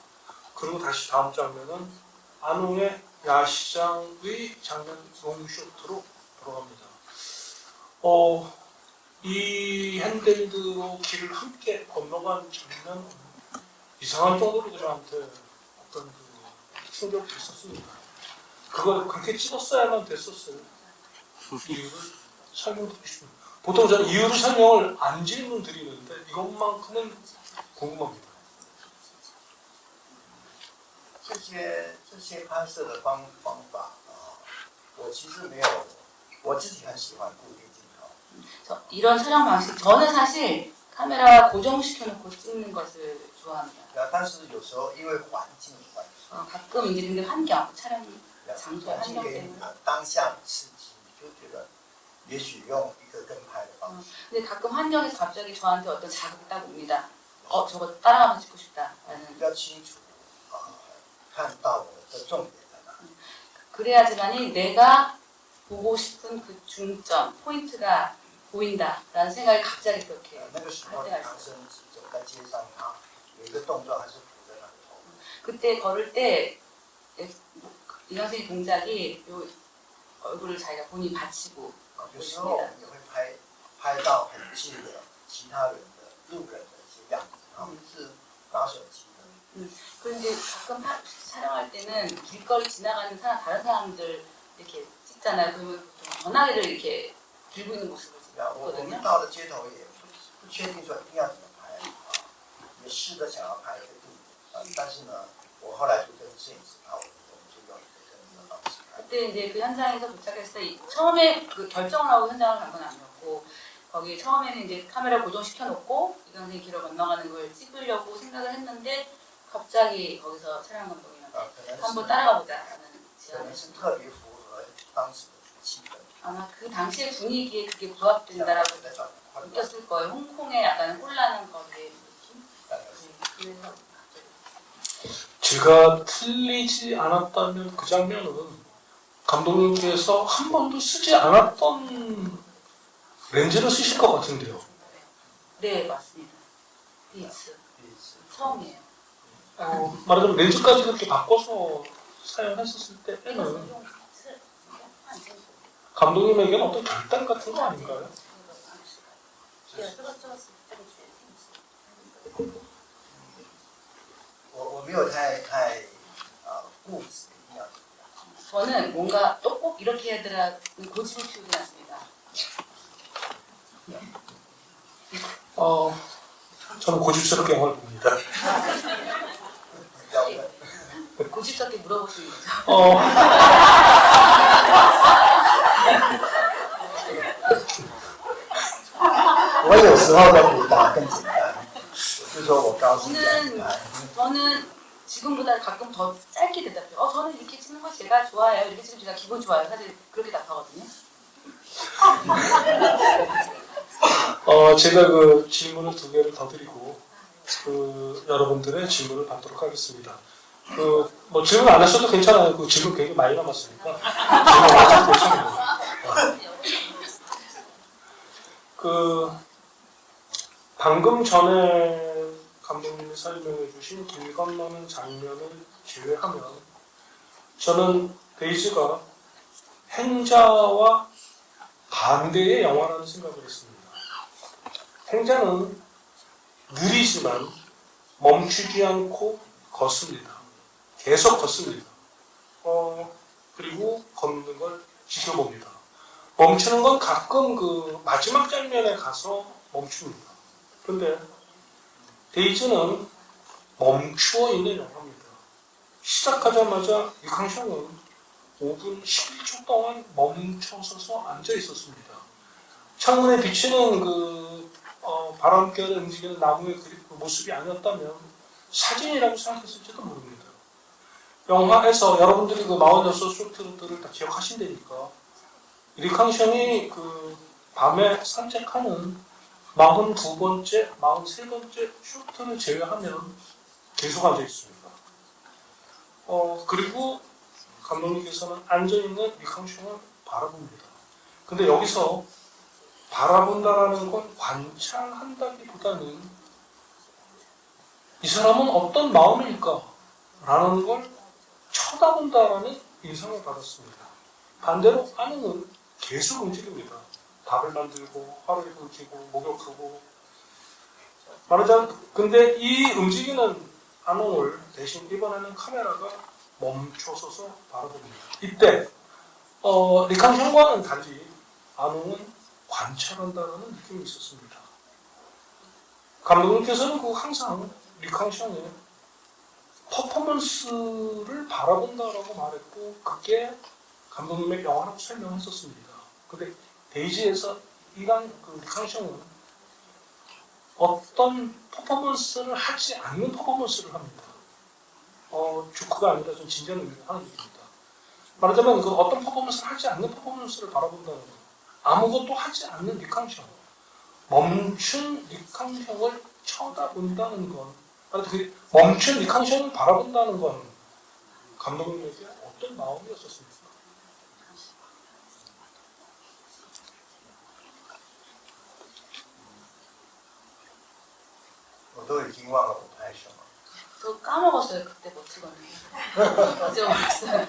그리고 다시 다음 장면은 안웅의 야시장의 장면 롱쇼트로 돌아갑니다. 이 핸들드로 길을 함께 건너간 장면 이상한 정도로 저한테 어떤 그 충격이 있었습니다. 그걸 그렇게 찍었어야만 됐었어요. 이유를 설명드리고 싶습니다. 보통 저는 이유를 설명을 안 질문드리는데 이것만큼은 궁금합니다. 这些拍摄的方法我其实没有，我自己很喜欢固定镜头。 이런 촬영 방식, 저는 사실 카메라 고정시켜놓고 찍는 것을 좋아합니다. 但是有时候因为环境关系， 가끔 이제 근데 환경, 촬영 环 장소의 境 환경 给你 때문에. 当下刺激，你就觉得也许用一个跟拍的方式。 근데 가끔 환경에서 갑자기 저한테 어떤 자극이 딱 옵니다. 저거 따라가서 찍고 싶다라는. 比较清楚看到我的重点在哪里。 그래야지만이 내가 보고 싶은 그 중점, 포인트가 보인다라는 생각이 갑자기 그렇게 那个时候 할 唐 때가 僧 있어요. 走在街上，他有一个动作还是扶着他的头。 그때 걸을 때 이 선생님 동작이 요 얼굴을 자기가 본인이 받치고 有时候我们也会拍到很近的其他人的路人的一些样子，他们是拿手机的。 그런데 가끔 촬영할 때는 길거리 지나가는 다른 사람들 이렇게 찍잖아요. 그러면 보통 전화기를 이렇게 들고 있는 모습을 我 찍거든요. 们到了街头也不确定说一定要怎么拍，试着想要拍一个杜但是呢，我后来就跟摄影师讨论，我们就用一个这样的方式拍。 그때 이제 그 현장에서 도착했을 때 처음에 그 결정을 하고 현장을 간 건 아니었고 거기 처음에는 이제 카메라 고정시켜 놓고 이강생 길을 건너가는 걸 찍으려고 생각을 했는데 갑자기 거기서 촬영 감독님한테 한번 따라가 보자라는 可 제안을 能是 했습니다. 特别符合当时的气氛。 아마 그 당시의 분위기에 그게 부합된다라고 느꼈을 거예요. 홍콩의 약간 홀라는 거기에 느낌? 네, 그래서 제가 틀리지 않았다면 그 장면은 감독님께서 한 번도 쓰지 않았던 렌즈를 쓰실 것 같은데요. 네 맞습니다. 비츠 처음이에요. 말하자면 렌즈까지 그렇게 바꿔서 사용했었을 때에는 감독님에게는 어떤 결단 같은 거 아닌가요? 我没有太固执一定要 저는 뭔가 또 꼭 이렇게 해야 되라는 고집을 피우지 않습니다. 저는 고집스럽게 영화를 봅니다. 要问。 고집스럽게 물어보시는 거죠.我有时候的回答更简单，我就说我告诉你， 저는 지금보다 가끔 더 짧게 대답해요. 저는 이렇게 찍는 거 제가 좋아해요. 이렇게 찍으면 제가 기분 좋아요. 사실 그렇게 답하거든요. 제가 그 질문을 2개를 더 드리고 그 여러분들의 질문을 받도록 하겠습니다. 뭐 질문 안 하셔도 괜찮아요. 그 질문 굉장히 많이 남았으니까 질문 안 하셔도 괜찮아요. 방금 전에 감독님이 설명해 주신 길 건너는 장면을 제외하면 저는 데이즈가 행자와 반대의 영화라는 생각을 했습니다. 행자는 느리지만 멈추지 않고 걷습니다. 계속 걷습니다. 그리고 걷는 걸 지켜봅니다. 멈추는 건 가끔 그 마지막 장면에 가서 멈춥니다. 그런데 데이즈는 멈추어 있는 영화입니다. 시작하자마자 이캉샹은 5분 11초 동안 멈춰서서 앉아 있었습니다. 창문에 비치는 그 바람결에 움직이는 나무의 그 모습이 아니었다면 사진이라고 생각했을지도 모릅니다. 영화에서 여러분들이 그 46쇼트들을 다 기억하신다니까 리캉션이 그 밤에 산책하는 42번째, 43번째 쇼트를 제외하면 계속 앉아 있습니다. 그리고 감독님께서는 앉아있는 리캉션을 바라봅니다. 근데 여기서 바라본다라는 건 관찰한다기보다는 이 사람은 어떤 마음일까? 라는 걸 쳐다본다라는 인상을 받았습니다. 반대로 아능은 계속 움직입니다. 밥을 만들고 화를 붉히고 목욕하고 말하자면 근데 이 움직이는 아농을 대신 이번에는 카메라가 멈춰서서 바라봅니다. 이때 리캉션과는 달리 아농은 관찰한다는 느낌이 있었습니다. 감독님께서는 항상 리캉션의 퍼포먼스를 바라본다라고 말했고 그게 감독님의 영화라고 설명했었습니다. 근데 데이지에서 리캉션은 어떤 퍼포먼스를 하지 않는 퍼포먼스를 합니다. 주크가 아니라 좀 진지한 의미로 하는 얘기입니다. 말하자면 어떤 퍼포먼스를 하지 않는 퍼포먼스를 바라본다는 거. 아무것도 하지 않는 리캉션. 멈춘 리캉션을 쳐다본다는 건, 멈춘 리캉션을 바라본다는 건 감독님에게 어떤 마음이었었습니까? 我都已经忘了我拍什么。 저 까먹었어요. 그때 뭐 찍었는지. 어제忘了。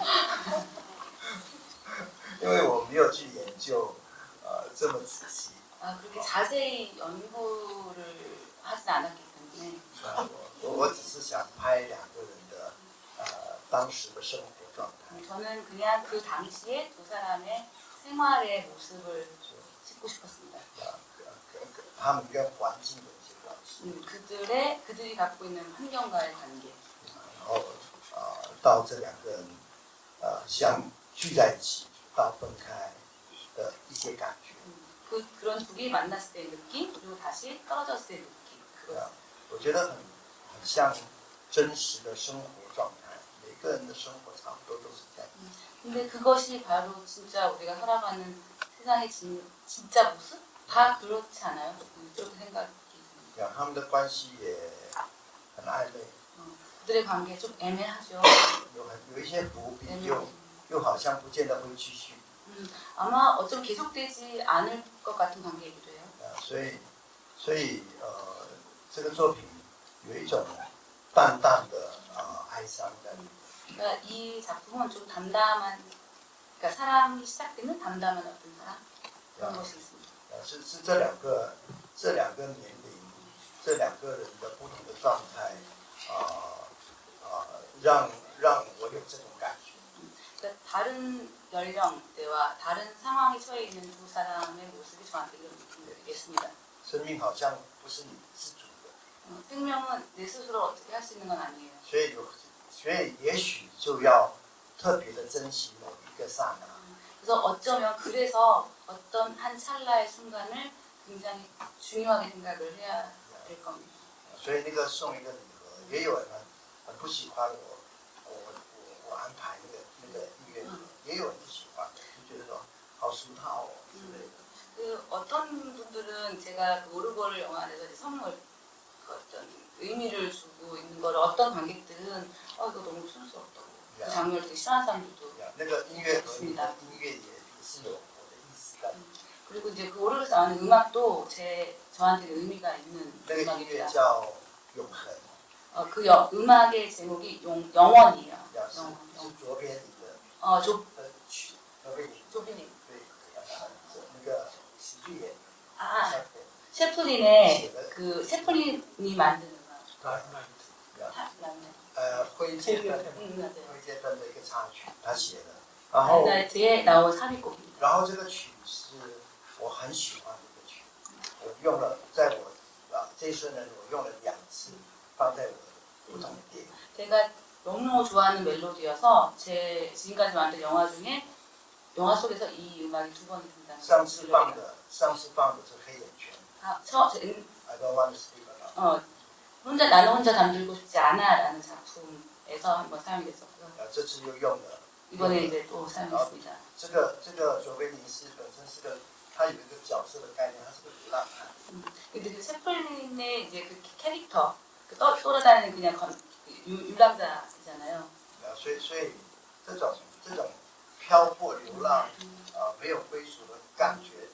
因为我没有去研究这么仔细。 그렇게 자세히 연구를 하진 않았기 때문에. 我只是想拍2个人的当时的生活状态。 저는 그냥 그 당시에 2 사람의 생활의 모습을 찍고 싶었습니다. 他们跟环境的一些关系。 그들이 갖고 있는 환경과의 관계. 然后到这两个人相聚在一起到分开的一些感觉。 그런 둘이 만났을 때의 느낌, 그리고 다시 떨어졌을 때의 느낌. 그거. 我觉得很像真实的生活状态，每个人的生活差不多都是这样。 근데 그것이 바로 진짜 우리가 살아가는 세상의 진짜 모습? 다 그렇지 않아요? 그렇게 생각이 듭니다. 他们的关系也很暧昧， 그들의 관계 좀 애매하죠. 有一些伏笔，又好像不见得会继续。 아마 어쩜 계속되지 않을 것 같은 관계이기도 해요. 所以这个作品有一种淡淡的哀伤在里面。 그러니까 이 작품은 좀 담담한, 그러니까 사랑이 시작되는 담담한 어떤 사랑 그런 것이 있습니다. 是这两个年龄，这两个人的不同的状态，让我有这种感觉。 그러니까 다른 연령대와 다른 상황에 처해 있는 두 사람의 모습이 저한테 이런 느낌이 들겠습니다. 生命好像不是你自主的， 생명은 내 스스로 어떻게 할 수 있는 건 아니에요. 所以也许就要特别的珍惜某一个刹那。 그래서 어쩌면 그래서 어떤 한 찰나의 순간을 굉장히 중요하게 생각을 해야 될 겁니다. 所以那个送一个礼盒，也有人很不喜欢我安排那个音乐，也有人不喜欢，就觉得说好俗套哦之类的。 그 어떤 분들은 제가 그 오르골 영화 안에서 이제 선물 그 어떤 의미를 주고 있는 거를 어떤 관객들은 이거 너무 촌스럽다고 그 장면을 되게 싫어하는 사람들도 那个音乐和你 있습니다. 的音乐也是有我的意思在。 그리고 이제 그 오르골에서 나오는 음악도 저한테 의미가 있는 那个音乐 음악입니다. 叫永恒， 그 음악의 제목이 영원이에요. 是 영원. 卓别林的曲，卓别林 조비님. 对，那个喜剧演员 아 셰플린의 그 셰플린이 만든 음악. 灰阶分 맞아요. 灰阶分的一个插曲，他写的。然后 뒤에 나온 삽입곡입니다. 然后这个曲是我很喜欢的一个曲，我用了在我这一生人我用了2次放在我的不同的电影。 제가 너무 좋아하는 멜로디여서 제 지금까지 만든 영화 중에 영화 속에서 이 음악이 2번이 등장해요. 上次放的是黑眼圈 ，I don't want to sleep alone。 나는 혼자 잠들고 싶지 않아라는 작품에서 한번 사용이 됐었고요. 这次又用了。 이번에 이제 또 사용했습니다. 这个卓别林是本身是个，他有一个角色的概念，他是个流浪汉。 근데 그 셰플린의 이제 그 캐릭터, 그 돌아다니는 그냥 유람자이잖아요. 所以这种漂泊流浪没有归属的感觉，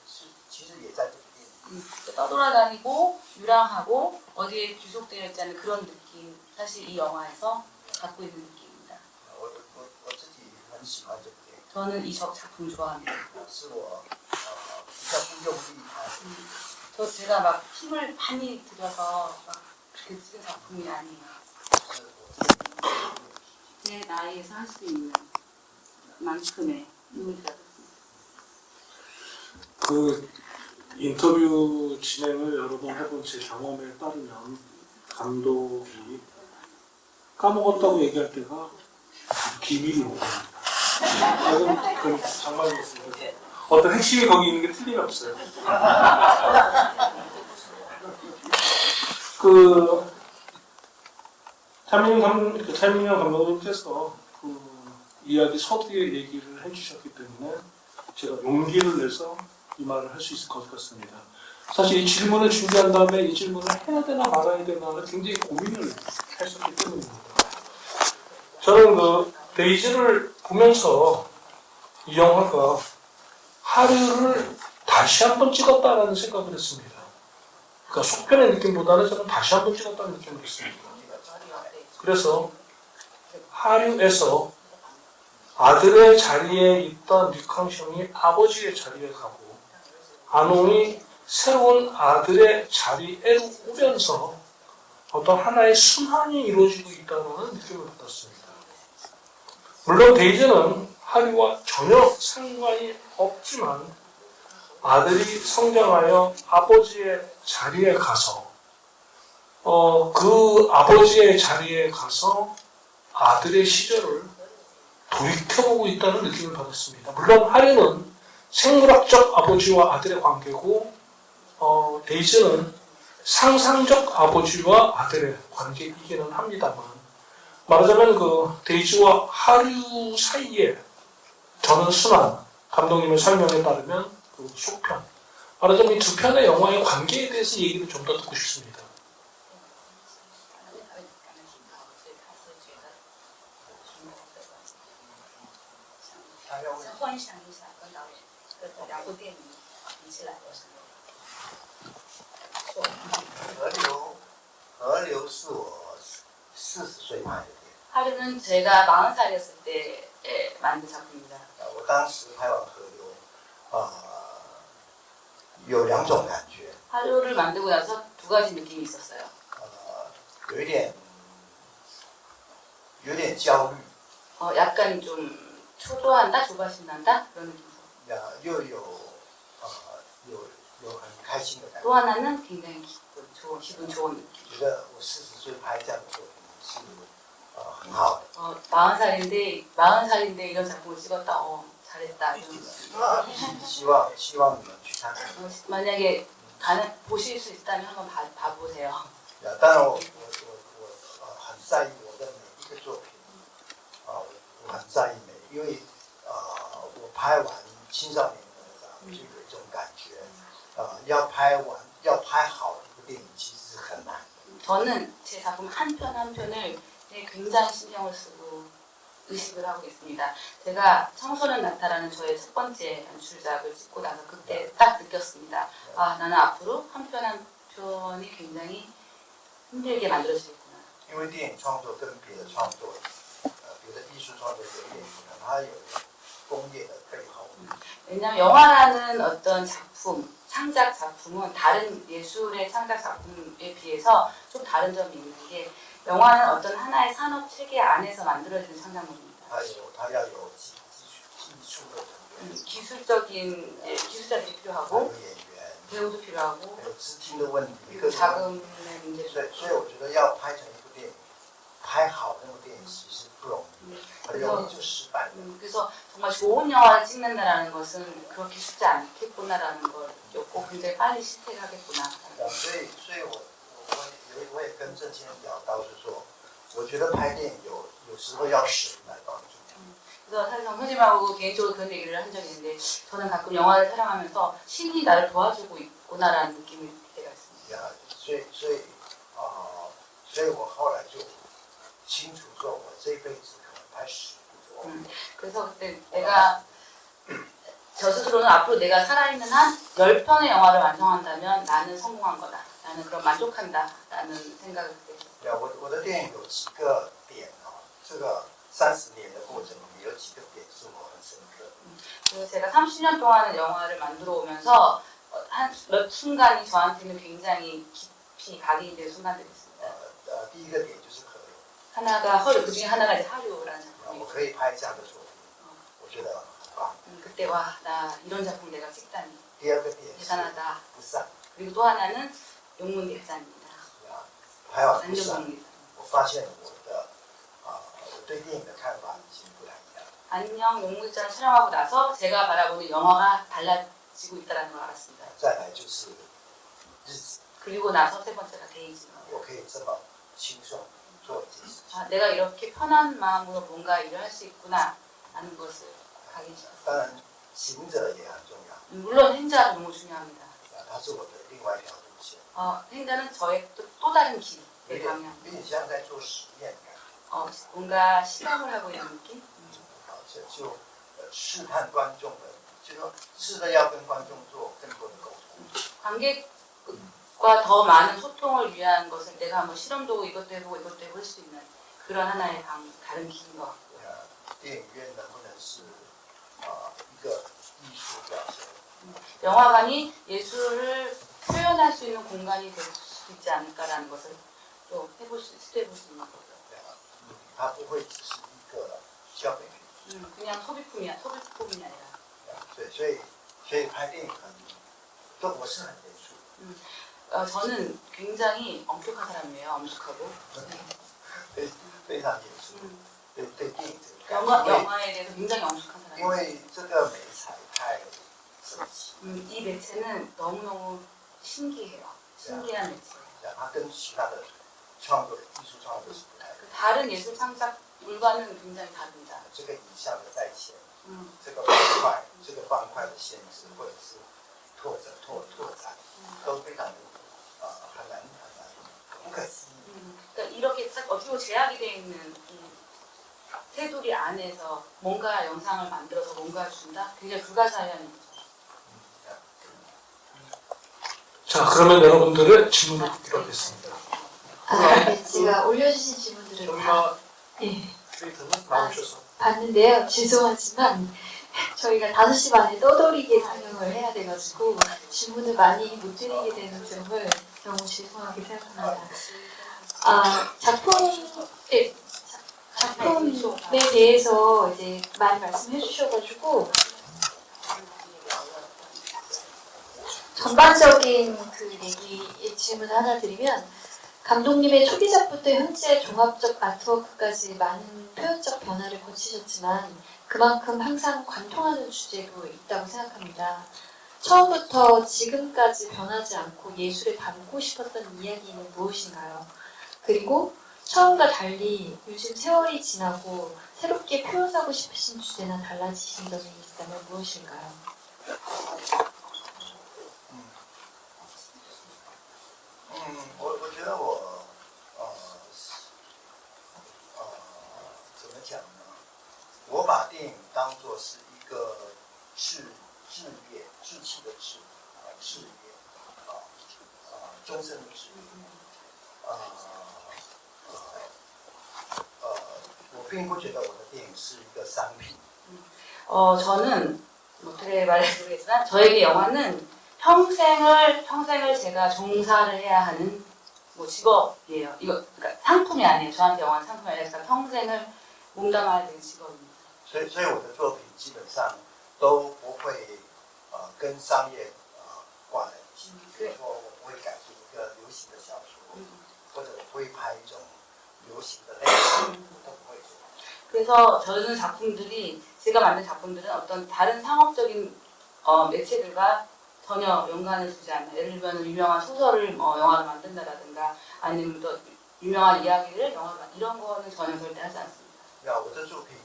其实也在这个电影。 떠돌아다니고 유랑하고 어디에 귀속되어 있지 않은 그런 느낌, 사실 이 영화에서 갖고 있는 느낌입니다. 我自己很喜欢这部电影， 저는 이 작품 좋아합니다. 是我比较不用力拍。 제가 막 힘을 많이 들여서 막 그렇게 찍은 작품이 아니에요. 是我 제 나이에서 할 수 있는 만큼의 힘을 들였습니다. 그 인터뷰 진행을 여러 번 해본 제 경험에 따르면 감독이 까먹었다고 얘기할 때가 비밀이 없습니다. 그건 정말 그렇습니다. 어떤 핵심이 거기 있는 게 틀림없어요. 그 차민영 감독님께서 그 이야기 서두에 얘기를 해주셨기 때문에 제가 용기를 내서 이 말을 할 수 있을 것 같습니다. 사실 이 질문을 준비한 다음에 이 질문을 해야 되나 말아야 되나를 굉장히 고민을 했었기 때문입니다. 저는 그 데이지를 보면서 이 영화가 하류를 다시 한번 찍었다라는 생각을 했습니다. 그러니까 속편의 느낌보다는 저는 다시 한번 찍었다는 느낌을 했습니다. 그래서 하류에서 아들의 자리에 있던 류캉숑이 아버지의 자리에 가고 안홍이 새로운 아들의 자리에 오면서 어떤 하나의 순환이 이루어지고 있다는 느낌을 받았습니다. 물론 데이지는 하류와 전혀 상관이 없지만 아들이 성장하여 아버지의 자리에 가서 그 아버지의 자리에 가서 아들의 시절을 돌이켜보고 있다는 느낌을 받았습니다. 물론 하리는 생물학적 아버지와 아들의 관계고, 데이즈는 상상적 아버지와 아들의 관계이기는 합니다만, 말하자면 그 데이즈와 하류 사이에 저는 순환, 감독님의 설명에 따르면 그 속편, 말하자면 이 두 편의 영화의 관계에 대해서 얘기를 좀 더 듣고 싶습니다. 幻想一下跟导演的两部电影比起来有什么？ 河流是我40岁拍的电影。 하루는 제가 40살이었을 때 만든 작품입니다. 我当时拍完河流，有2种感觉， 하루를 만들고 나서 두 가지 느낌이 있었어요. 有点焦虑， 약간 좀 초조한다, 조바심난다 그런 느낌. 又有很开心的感觉。 또 하나는 굉장히 기분 좋은 느낌. 觉得我40岁拍这样的作品是很好的。 40살인데 이런 작품을 찍었다. 잘했다. 이런 거. 希望你们去看。 만약에 보실 수 있다면 한번 봐보세요. 当然我很在意我的每一个作品，我很在意因为我拍完青少年的就有一种感觉，要拍好一部电影其实很难。 저는 제 작품 한 편 한 편을 굉장히 신경을 쓰고 의식을 하고 있습니다. 제가 청소년 나타라는 저의 첫 번째 연출작을 찍고 나서 그때 딱 느꼈습니다. 아, 나는 앞으로 한 편 한 편이 굉장히 힘들게 만들어지겠구나. 因为电影创作跟别的创作，别的艺术创作有一点不同，它有一个工业的背后。 왜냐하면 영화라는 어떤 작품, 창작 작품은 다른 예술의 창작 작품에 비해서 좀 다른 점이 있는 게 영화는 어떤 하나의 산업 체계 안에서 만들어지는 창작물입니다. 它要有技术的成分， 기술자들이 필요하고 演员， 배우도 필요하고 还有资金的问题， 그리고 자금의 문제도 所以我觉得要拍成一部电影，拍好那部电影其实不容易，很容易就失败了。 그래서 정말 좋은 영화를 찍는다라는 것은 그렇게 쉽지 않겠구나라는 걸 느꼈고 굉장히 빨리 실패하겠구나. 所以我也跟郑先生聊到，是说，我觉得拍电影有时候要神来帮助。 그래서 사실 선생님하고 개인적으로 그런 얘기를 한 적이 있는데 저는 가끔 영화를 촬영하면서 신이 나를 도와주고 있구나라는 느낌이 들 때가 있습니다. 所以我后来就清楚说，我这辈子可能拍10部作品。 그래서 그때 내가 저 스스로는 앞으로 내가 살아있는 한 10편의 영화를 완성한다면 나는 성공한 거다. 나는 그럼 만족한다라는 생각을 그때 했어요. 我的电影有几个点这个30年的过程里面有几个点是我很深刻。 그래서 제가 30년 동안은 영화를 만들어 오면서 몇 순간이 저한테는 굉장히 깊이 각인된 순간들이 있습니다. 第一个点就是河流。 하나가 허류, 그 중에 하나가 이제 하류라는 我 작품이고 可以拍这样的作品，我觉得很棒。 그때 와, 나 이런 작품 내가 찍다니 第二个点是 대단하다. 不散。 그리고 또 하나는 용문 대사입니다. 拍完不 완전 散， 용문 대사. 我发现我对电影的看法已经不太一样。 안녕 용문대사를 촬영하고 나서 제가 바라보는 영화가 달라지고 있다는 걸 알았습니다. 再来就是日子， 그리고 나서 세 번째가 데이지. 我可以这么轻松做一件事情。 아, 내가 이렇게 편한 마음으로 뭔가 일을 할 수 있구나 라는 것을 각인시켰어요. 当然，行者也很重要， 물론 행자도 너무 중요합니다. 它是我的另外一条路线， 행자는 저의 또 다른 길의 有点 방향. 有点像在做实验感， 뭔가 실험을 하고 있는 느낌? 就试探观众的，就说试着要跟观众做更多的沟通。 관객과 더 많은 소통을 위한 것을 내가 한번 실험도 이것도 해보고 이것도 해볼 수 있는 그런 하나의 다른 길인 것 같고요. 电影院能不能是一个艺术表现？ 영화관이 예술을 표현할 수 있는 공간이 될 수 있지 않을까라는 것을 또 시도해볼 수 있는 거죠. 它不会只是一个消费品。 그냥 소비품이 아니라. 所以拍电影我是很严肃。 저는 굉장히 엄격한 사람이에요. 엄숙하고. 非常严肃， 对电影这个 영화에 대해서 굉장히 엄숙한 因 사람이에요. 为这个美彩太神奇， 이 매체는 너무너무 신기해요. 신기한 매체예요. 它跟其他的创作艺术创作是不太一样。 다른 예술 창작물과는 굉장히 다릅니다. 这个影像的在前， 음, 这个方块的限制或者是拓展，都非常的很难不可思议。 그러니까 이렇게 딱 어떻게 보면 제약이 되어 있는 이 테두리 안에서 뭔가 영상을 만들어서 뭔가를 준다? 굉장히 불가사의한 일이죠. 자, 그러면 여러분들의 질문을 듣도록 하겠습니다. 네, 제가 올려주신 질문들을 다 정말 예, 데이터는 나오셔서 봤는데요. 죄송하지만 저희가 5시 반에 떠돌이게 상영을 해야 돼가지고 질문을 많이 못 드리게 되는 점을 너무 죄송하게 생각합니다. 작품에 대해서 이제 많이 말씀해 주셔가지고 전반적인 그 얘기의 질문을 하나 드리면 감독님의 초기작부터 현재 종합적 아트워크까지 많은 표현적 변화를 거치셨지만 그만큼 항상 관통하는 주제도 있다고 생각합니다. 처음부터 지금까지 변하지 않고 예술에 담고 싶었던 이야기는 무엇인가요? 그리고 처음과 달리 요즘 세월이 지나고 새롭게 표현하고 싶으신 주제나 달라지신 점이 있다면 무엇일까요? 我觉得怎么讲呢？我把电影当作是一个志业，志气的志，志业，终身的志业。我并不觉得我的电影是一个商品。 저는 어떻게 말할지 모르겠지만 저에게 영화는 평생을 제가 종사를 해야 하는 뭐 직업이에요. 이거 그러니까 상품이 아니에요. 저한테 영화는 상품이 아니라 제가 평생을 몸담아야 되는 직업입니다. 所以我的作品基本上都不会跟商业挂在一起。比如说我不会改编一个流行的小说，或者我不会拍一种流行的类型，都不会做。 그래서 저는 제가 만든 작품들은 어떤 다른 상업적인 매체들과 전혀 연관을 두지 않아요. 예를 들면 유명한 소설을 영화로 만든다라든가 아니면 또 유명한 이야기를 영화로 이런 거는 전혀 절대 하지 않습니다. 我的作品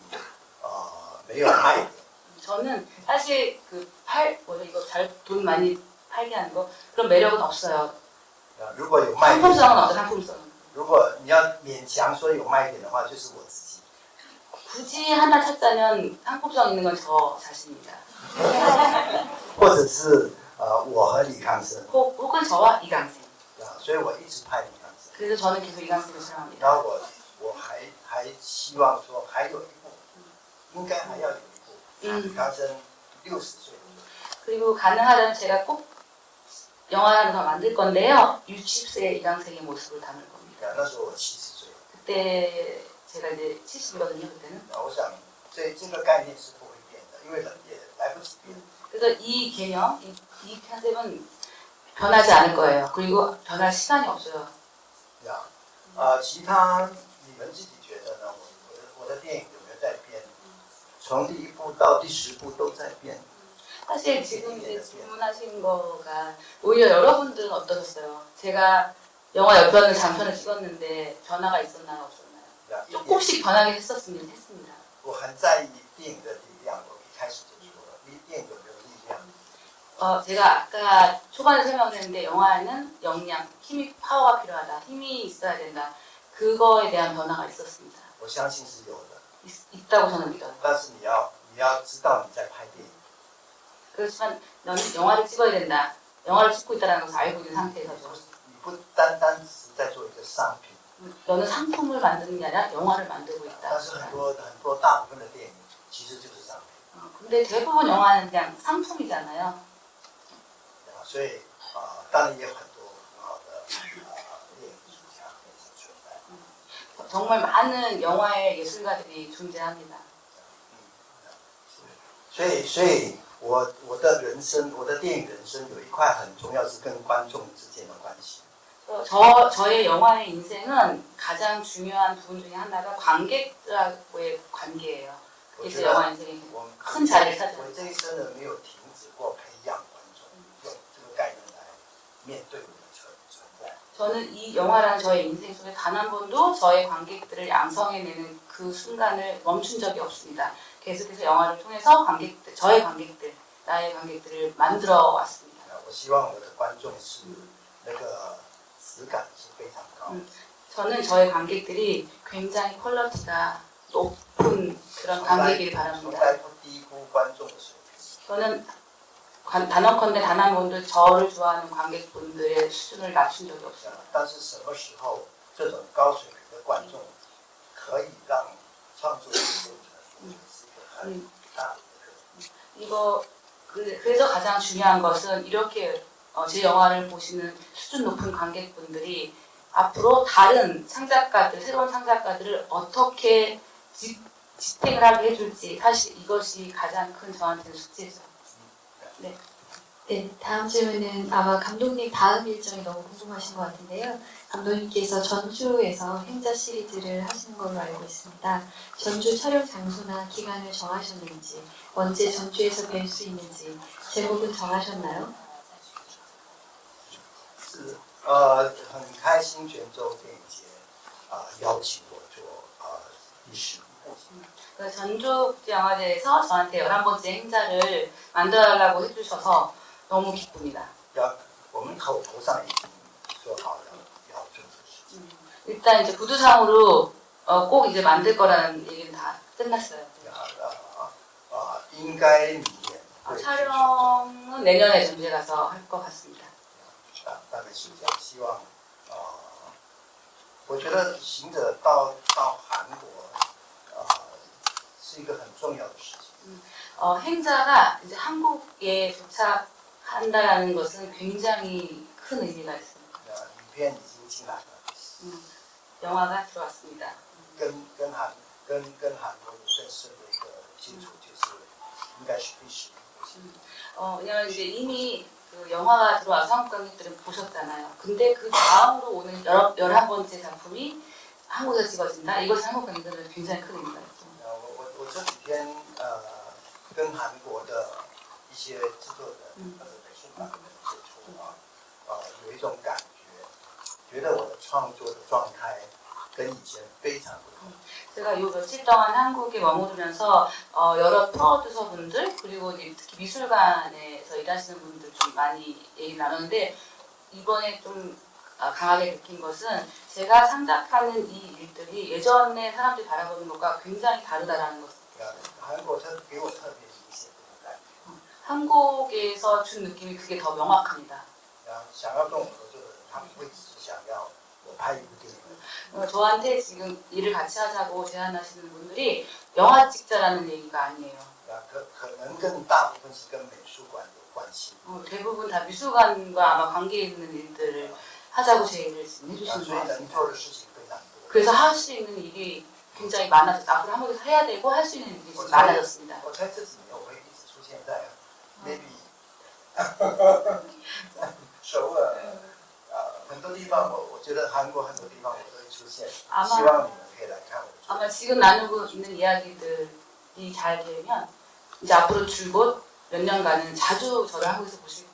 没有卖点。 저는 사실 이거 돈 많이 팔게 하는 거 그런 매력은 없어요. 如果有卖点， 상품성은 없어 상품성은. 如果你要勉强说有卖点的话，就是我自己。 굳이 하나 찾자면 상품성 있는 건 저 자신입니다. 或者是我和李康生， 혹은 저와 이강생. 所以我一直拍李康生。 그래서 저는 계속 이강생을 사랑합니다. 然后我还希望说还有一部，应该还要有一部。李康生60岁。 그리고 가능하다면 제가 꼭 영화 하나 더 만들 건데요. 60세 이강생의 모습을 담을 겁니다. 那时候我70岁。 그때 제가 이제 70이거든요. 그때는. 我想这个概念是不会变的，因为人也来不及变。 그래서 이 개념, 이 컨셉은 변하지 않을 거예요. 그리고 변할 시간이 없어요. 其他你们自己觉得呢？我的电影有没有在变？从第1部到第10部都在变。 사실 지금 이제 질문하신 거가 오히려 여러분들은 어떠셨어요? 제가 영화 옆편을 장편을 찍었는데 변화가 있었나요? 없었나요? 조금씩 변하긴 했습니다. 我很在意电影的力量，我一开始就说了，电影有没有力量？ 제가 아까 초반에 설명했는데 영화에는 역량, 힘이 파워가 필요하다, 힘이 있어야 된다. 그거에 대한 변화가 있었습니다. 我相信是有的， 있다고 저는 믿어요. 但是你要知道你在拍电影。 그렇지만 너는 영화를 찍어야 된다. 영화를 찍고 있다는 것을 알고 있는 상태에서죠. 你不单单只是在做一个商品， 너는 상품을 만드는 게 아니라 영화를 만들고 있다. 但是很多大部分的电影其实就是商品。 근데 대부분 영화는 그냥 상품이잖아요. 所以当然也有很多很好的电影艺术家也是存在。 정말 많은 영화의 예술가들이 존재합니다. 所以我的人生，我的电影人生有一块很重要是跟观众之间的关系。 저의 영화의 인생은 가장 중요한 부분 중에 하나가 관객과의 관계예요. 我 그래서 觉 영화 得 인생에 我 큰 자리를 차지합니다. 我这一生呢没有停止过培养观众，用这个概念来面对我的存在。 저는 이 영화라는 저의 인생 속에 단 한 번도 저의 관객들을 양성해내는 그 순간을 멈춘 적이 없습니다. 계속해서 영화를 통해서 관객들, 저의 관객들, 나의 관객들을 만들어 왔습니다. 我希望我的观众是那个质感是非常高。 저는 저의 관객들이 굉장히 퀄리티가 높은 그런 从 관객이길 来 바랍니다. 不低估观众的水平。 저는 단언컨대 단 한 번도 저를 좋아하는 관객분들의 수준을 낮춘 적이 없어요. 但是什么时候这种高水平的观众可以让创作者是一个很大的一个 그래서 가장 중요한 것은 이렇게 제 영화를 보시는 수준 높은 관객분들이 앞으로 다른 창작가들, 새로운 창작가들을 어떻게 지탱을 하게 해줄지 사실 이것이 가장 큰 저한테는 숙제죠. 네, 다음 질문은 아마 감독님 다음 일정이 너무 궁금하신 것 같은데요. 감독님께서 전주에서 행자 시리즈를 하시는 걸로 알고 있습니다. 전주 촬영 장소나 기간을 정하셨는지, 언제 전주에서 뵐 수 있는지 제목은 정하셨나요? 是很开心泉州电影节邀请我做第10部。 전주국제영화제에서 저한테 11번째 행사를 만들어달라고 해주셔서 너무 기쁩니다. 我们头上已经说好了要做这事情。 일단 이제 구두상으로 꼭 이제 만들 거라는 얘기는 다 끝났어요. 应该明年会去 촬영은 내년에 전주에 가서 할 것 같습니다. 大概是这样。希望我觉得行者到韩国是一个很重要的事情。 행자가 이제 한국에 도착한다라는 것은 굉장히 큰 의미가 있습니다. 影片已经进来了， 영화가 들어왔습니다. 跟韩国有更深的一个接触，就是应该是第10部。 왜냐면 이제 이미 그 영화가 들어와서 한국 관객들은 보셨잖아요. 근데 그 다음으로 오는 11번째 작품이 한국에서 찍어진다. 이것은 한국 관객들은 굉장히 큰 의미가 있죠. 我这几天跟韩国的一些制作人或者美术馆的人接触有一种感觉，觉得我的创作的状态跟以前非常不同。 제가 요 며칠 동안 한국에 머무르면서 여러 프로듀서분들 그리고 특히 미술관에서 일하시는 분들 좀 많이 얘기를 나누는데 이번에 좀 강하게 느낀 것은 제가 창작하는 이 일들이 예전에 사람들이 바라보는 것과 굉장히 다르다라는 것을 韩国给我特别明显的感觉。 한국에서 준 느낌이 그게 더 명확합니다. 想要跟我合作的人，他们不会只是想要我拍一部电影。 저한테 지금 일을 같이 하자고 제안하시는 분들이 영화 찍자라는 얘기가 아니에요. 可能更大部分是跟美术馆有关系。 대부분 다 미술관과 아마 관계 있는 일들을 하자고 제의를 지금 해주시는 所 것 以能 같습니다. 做的事情非常多。 그래서 할 수 있는 일이 굉장히 많아졌다. 앞으로 한국에서 해야 되고 할 수 있는 일이 많아졌습니다. 我猜这几年我会一直出现在 maybe 首尔很多地方，我觉得韩国很多地方我都会出现。希望你们可以来看我。 아마 지금 나누고 있는 이야기들이 잘 되면 이제 앞으로 줄곧 몇 년간은 자주 저를 한국에서 보실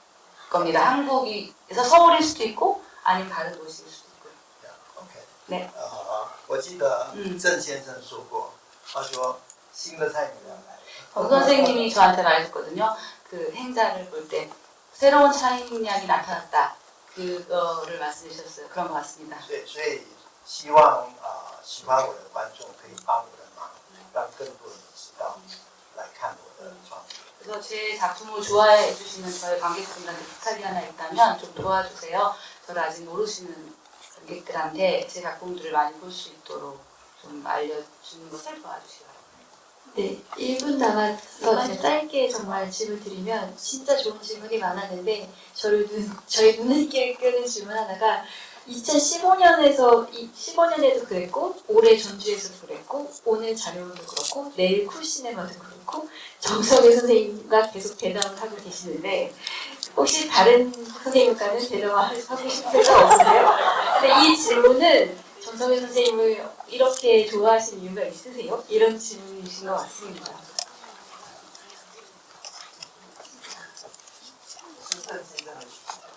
겁니다. 한국에서 서울일 수도 있고 아니면 다른 도시일 수도 있고요. OK。 네. 我记得郑先生说过，他说新的菜鸟来了。 정 선생님이 저한테 말했거든요. 그 행자를 볼 때 새로운 차인량이 나타났다. 그거를 말씀해 주셨어요. 그런 것 같습니다. 所以希望喜欢我的观众可以帮我的忙，让更多人知道来看我的创作。 그래서 제 작품을 좋아해 주시는 저희 관객분들한테 부탁이 하나 있다면 좀 도와주세요. 저를 아직 모르시는 관객들한테 제 작품들을 많이 볼 수 있도록 좀 알려주는 것을 도와주시기 바랍니다. 네, 1분 남아서 제가 짧게 정말 질문 드리면 진짜 좋은 질문이 많았는데 저희 눈을 끄는 질문 하나가 2015년에서 15년에도 그랬고 올해 전주에서도 그랬고 오늘 자료도 그렇고 내일 쿨시네마도 그렇고 정석의 선생님과 계속 대담을 하고 계시는데 혹시 다른 선생님과는 대담을 하고 싶은 적 없으세요? 근데 이 질문은 정석의 선생님을 이렇게 좋아하시는 이유가 있으세요? 이런 질문이신 것 같습니다.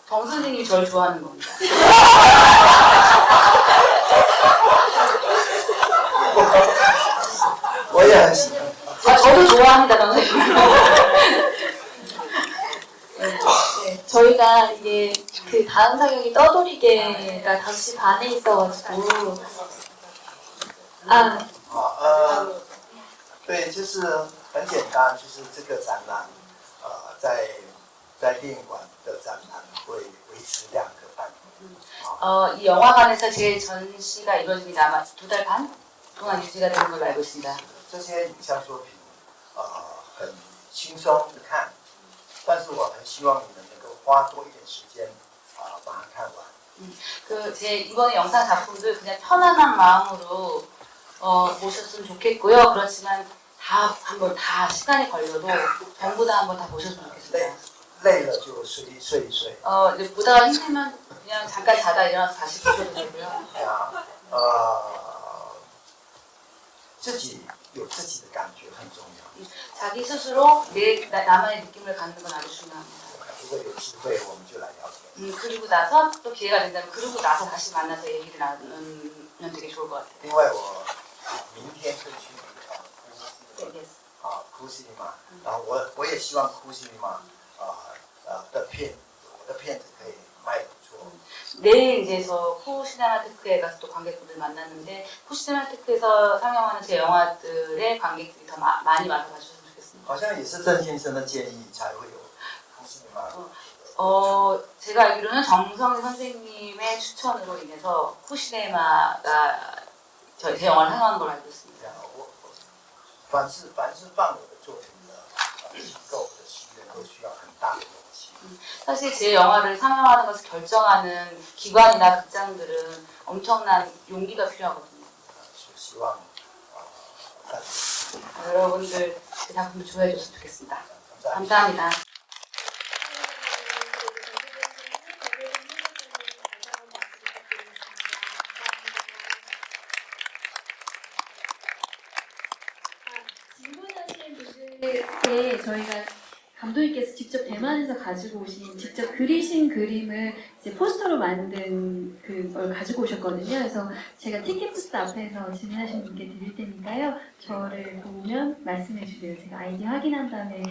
정 선생님이 저를 좋아하는 겁니다.我也很喜欢。 저도 좋아합니다, 정 선생님. 네, 저희가 이게 그 다음 상영이 떠돌이개가 5시 반에 있어가지고 아, 对，就是很简单，就是这个展览，在电影馆的展览会维持2个半月。 이 영화관에서 제 전시가 이루어집니다. 아마 2달 반 동안 유지가 되는 걸로 알고 있습니다. 这些影像作品，很轻松的看，但是我很希望你们能够花多一点时间，把它看完。 제 이번에 영상 작품들 그냥 편안한 마음으로 보셨으면 좋겠고요. 그렇지만 한번 다 시간이 걸려도 전부 다 한번 다 보셨으면 좋겠습니다. 累了就睡一睡。 이제 보다가 힘들면 그냥 잠깐 자다 일어나서 다시 보셔도 되고요. 自己有自己的感觉很重要。 자기 스스로 나만의 느낌을 갖는 건 아주 중요합니다. 如果有机会，我们就来聊天。 그리고 나서 또 기회가 된다면 그러고 나서 다시 만나서 얘기를 나누면 되게 좋을 것 같아요. 因为我明天会去哭西尼玛，然后我也希望哭西尼玛我的片子可以卖得不错。 내일 이제 저 코시네마테크에 가서 또 관객분들 만났는데 코시네마테크에서 상영하는 제 영화들의 관객들이 더 많이 와서 봐주셨으면 좋겠습니다. 好像也是郑先生的建议才会有哭西尼玛。 제가 알기로는 정성희 선생님의 추천으로 인해서 코시네마가 제 영화를 상영하는 걸로 알고 있습니다. 凡是放我的作品的机构的戏院都需要很大的勇气。 사실 제 영화를 상영하는 것을 결정하는 기관이나 극장들은 엄청난 용기가 필요하거든요. 希望 여러분들 제 작품을 좋아해 줬으면 좋겠습니다. 大家 감사합니다. 질문하시는 분들께 저희가 감독님께서 직접 대만에서 가지고 오신 직접 그리신 그림을 이제 포스터로 만든 그걸 가지고 오셨거든요. 그래서 제가 티켓부스 앞에서 질문하신 분께 드릴 테니까요. 저를 보면 말씀해 주세요. 제가 아이디 확인한 다음에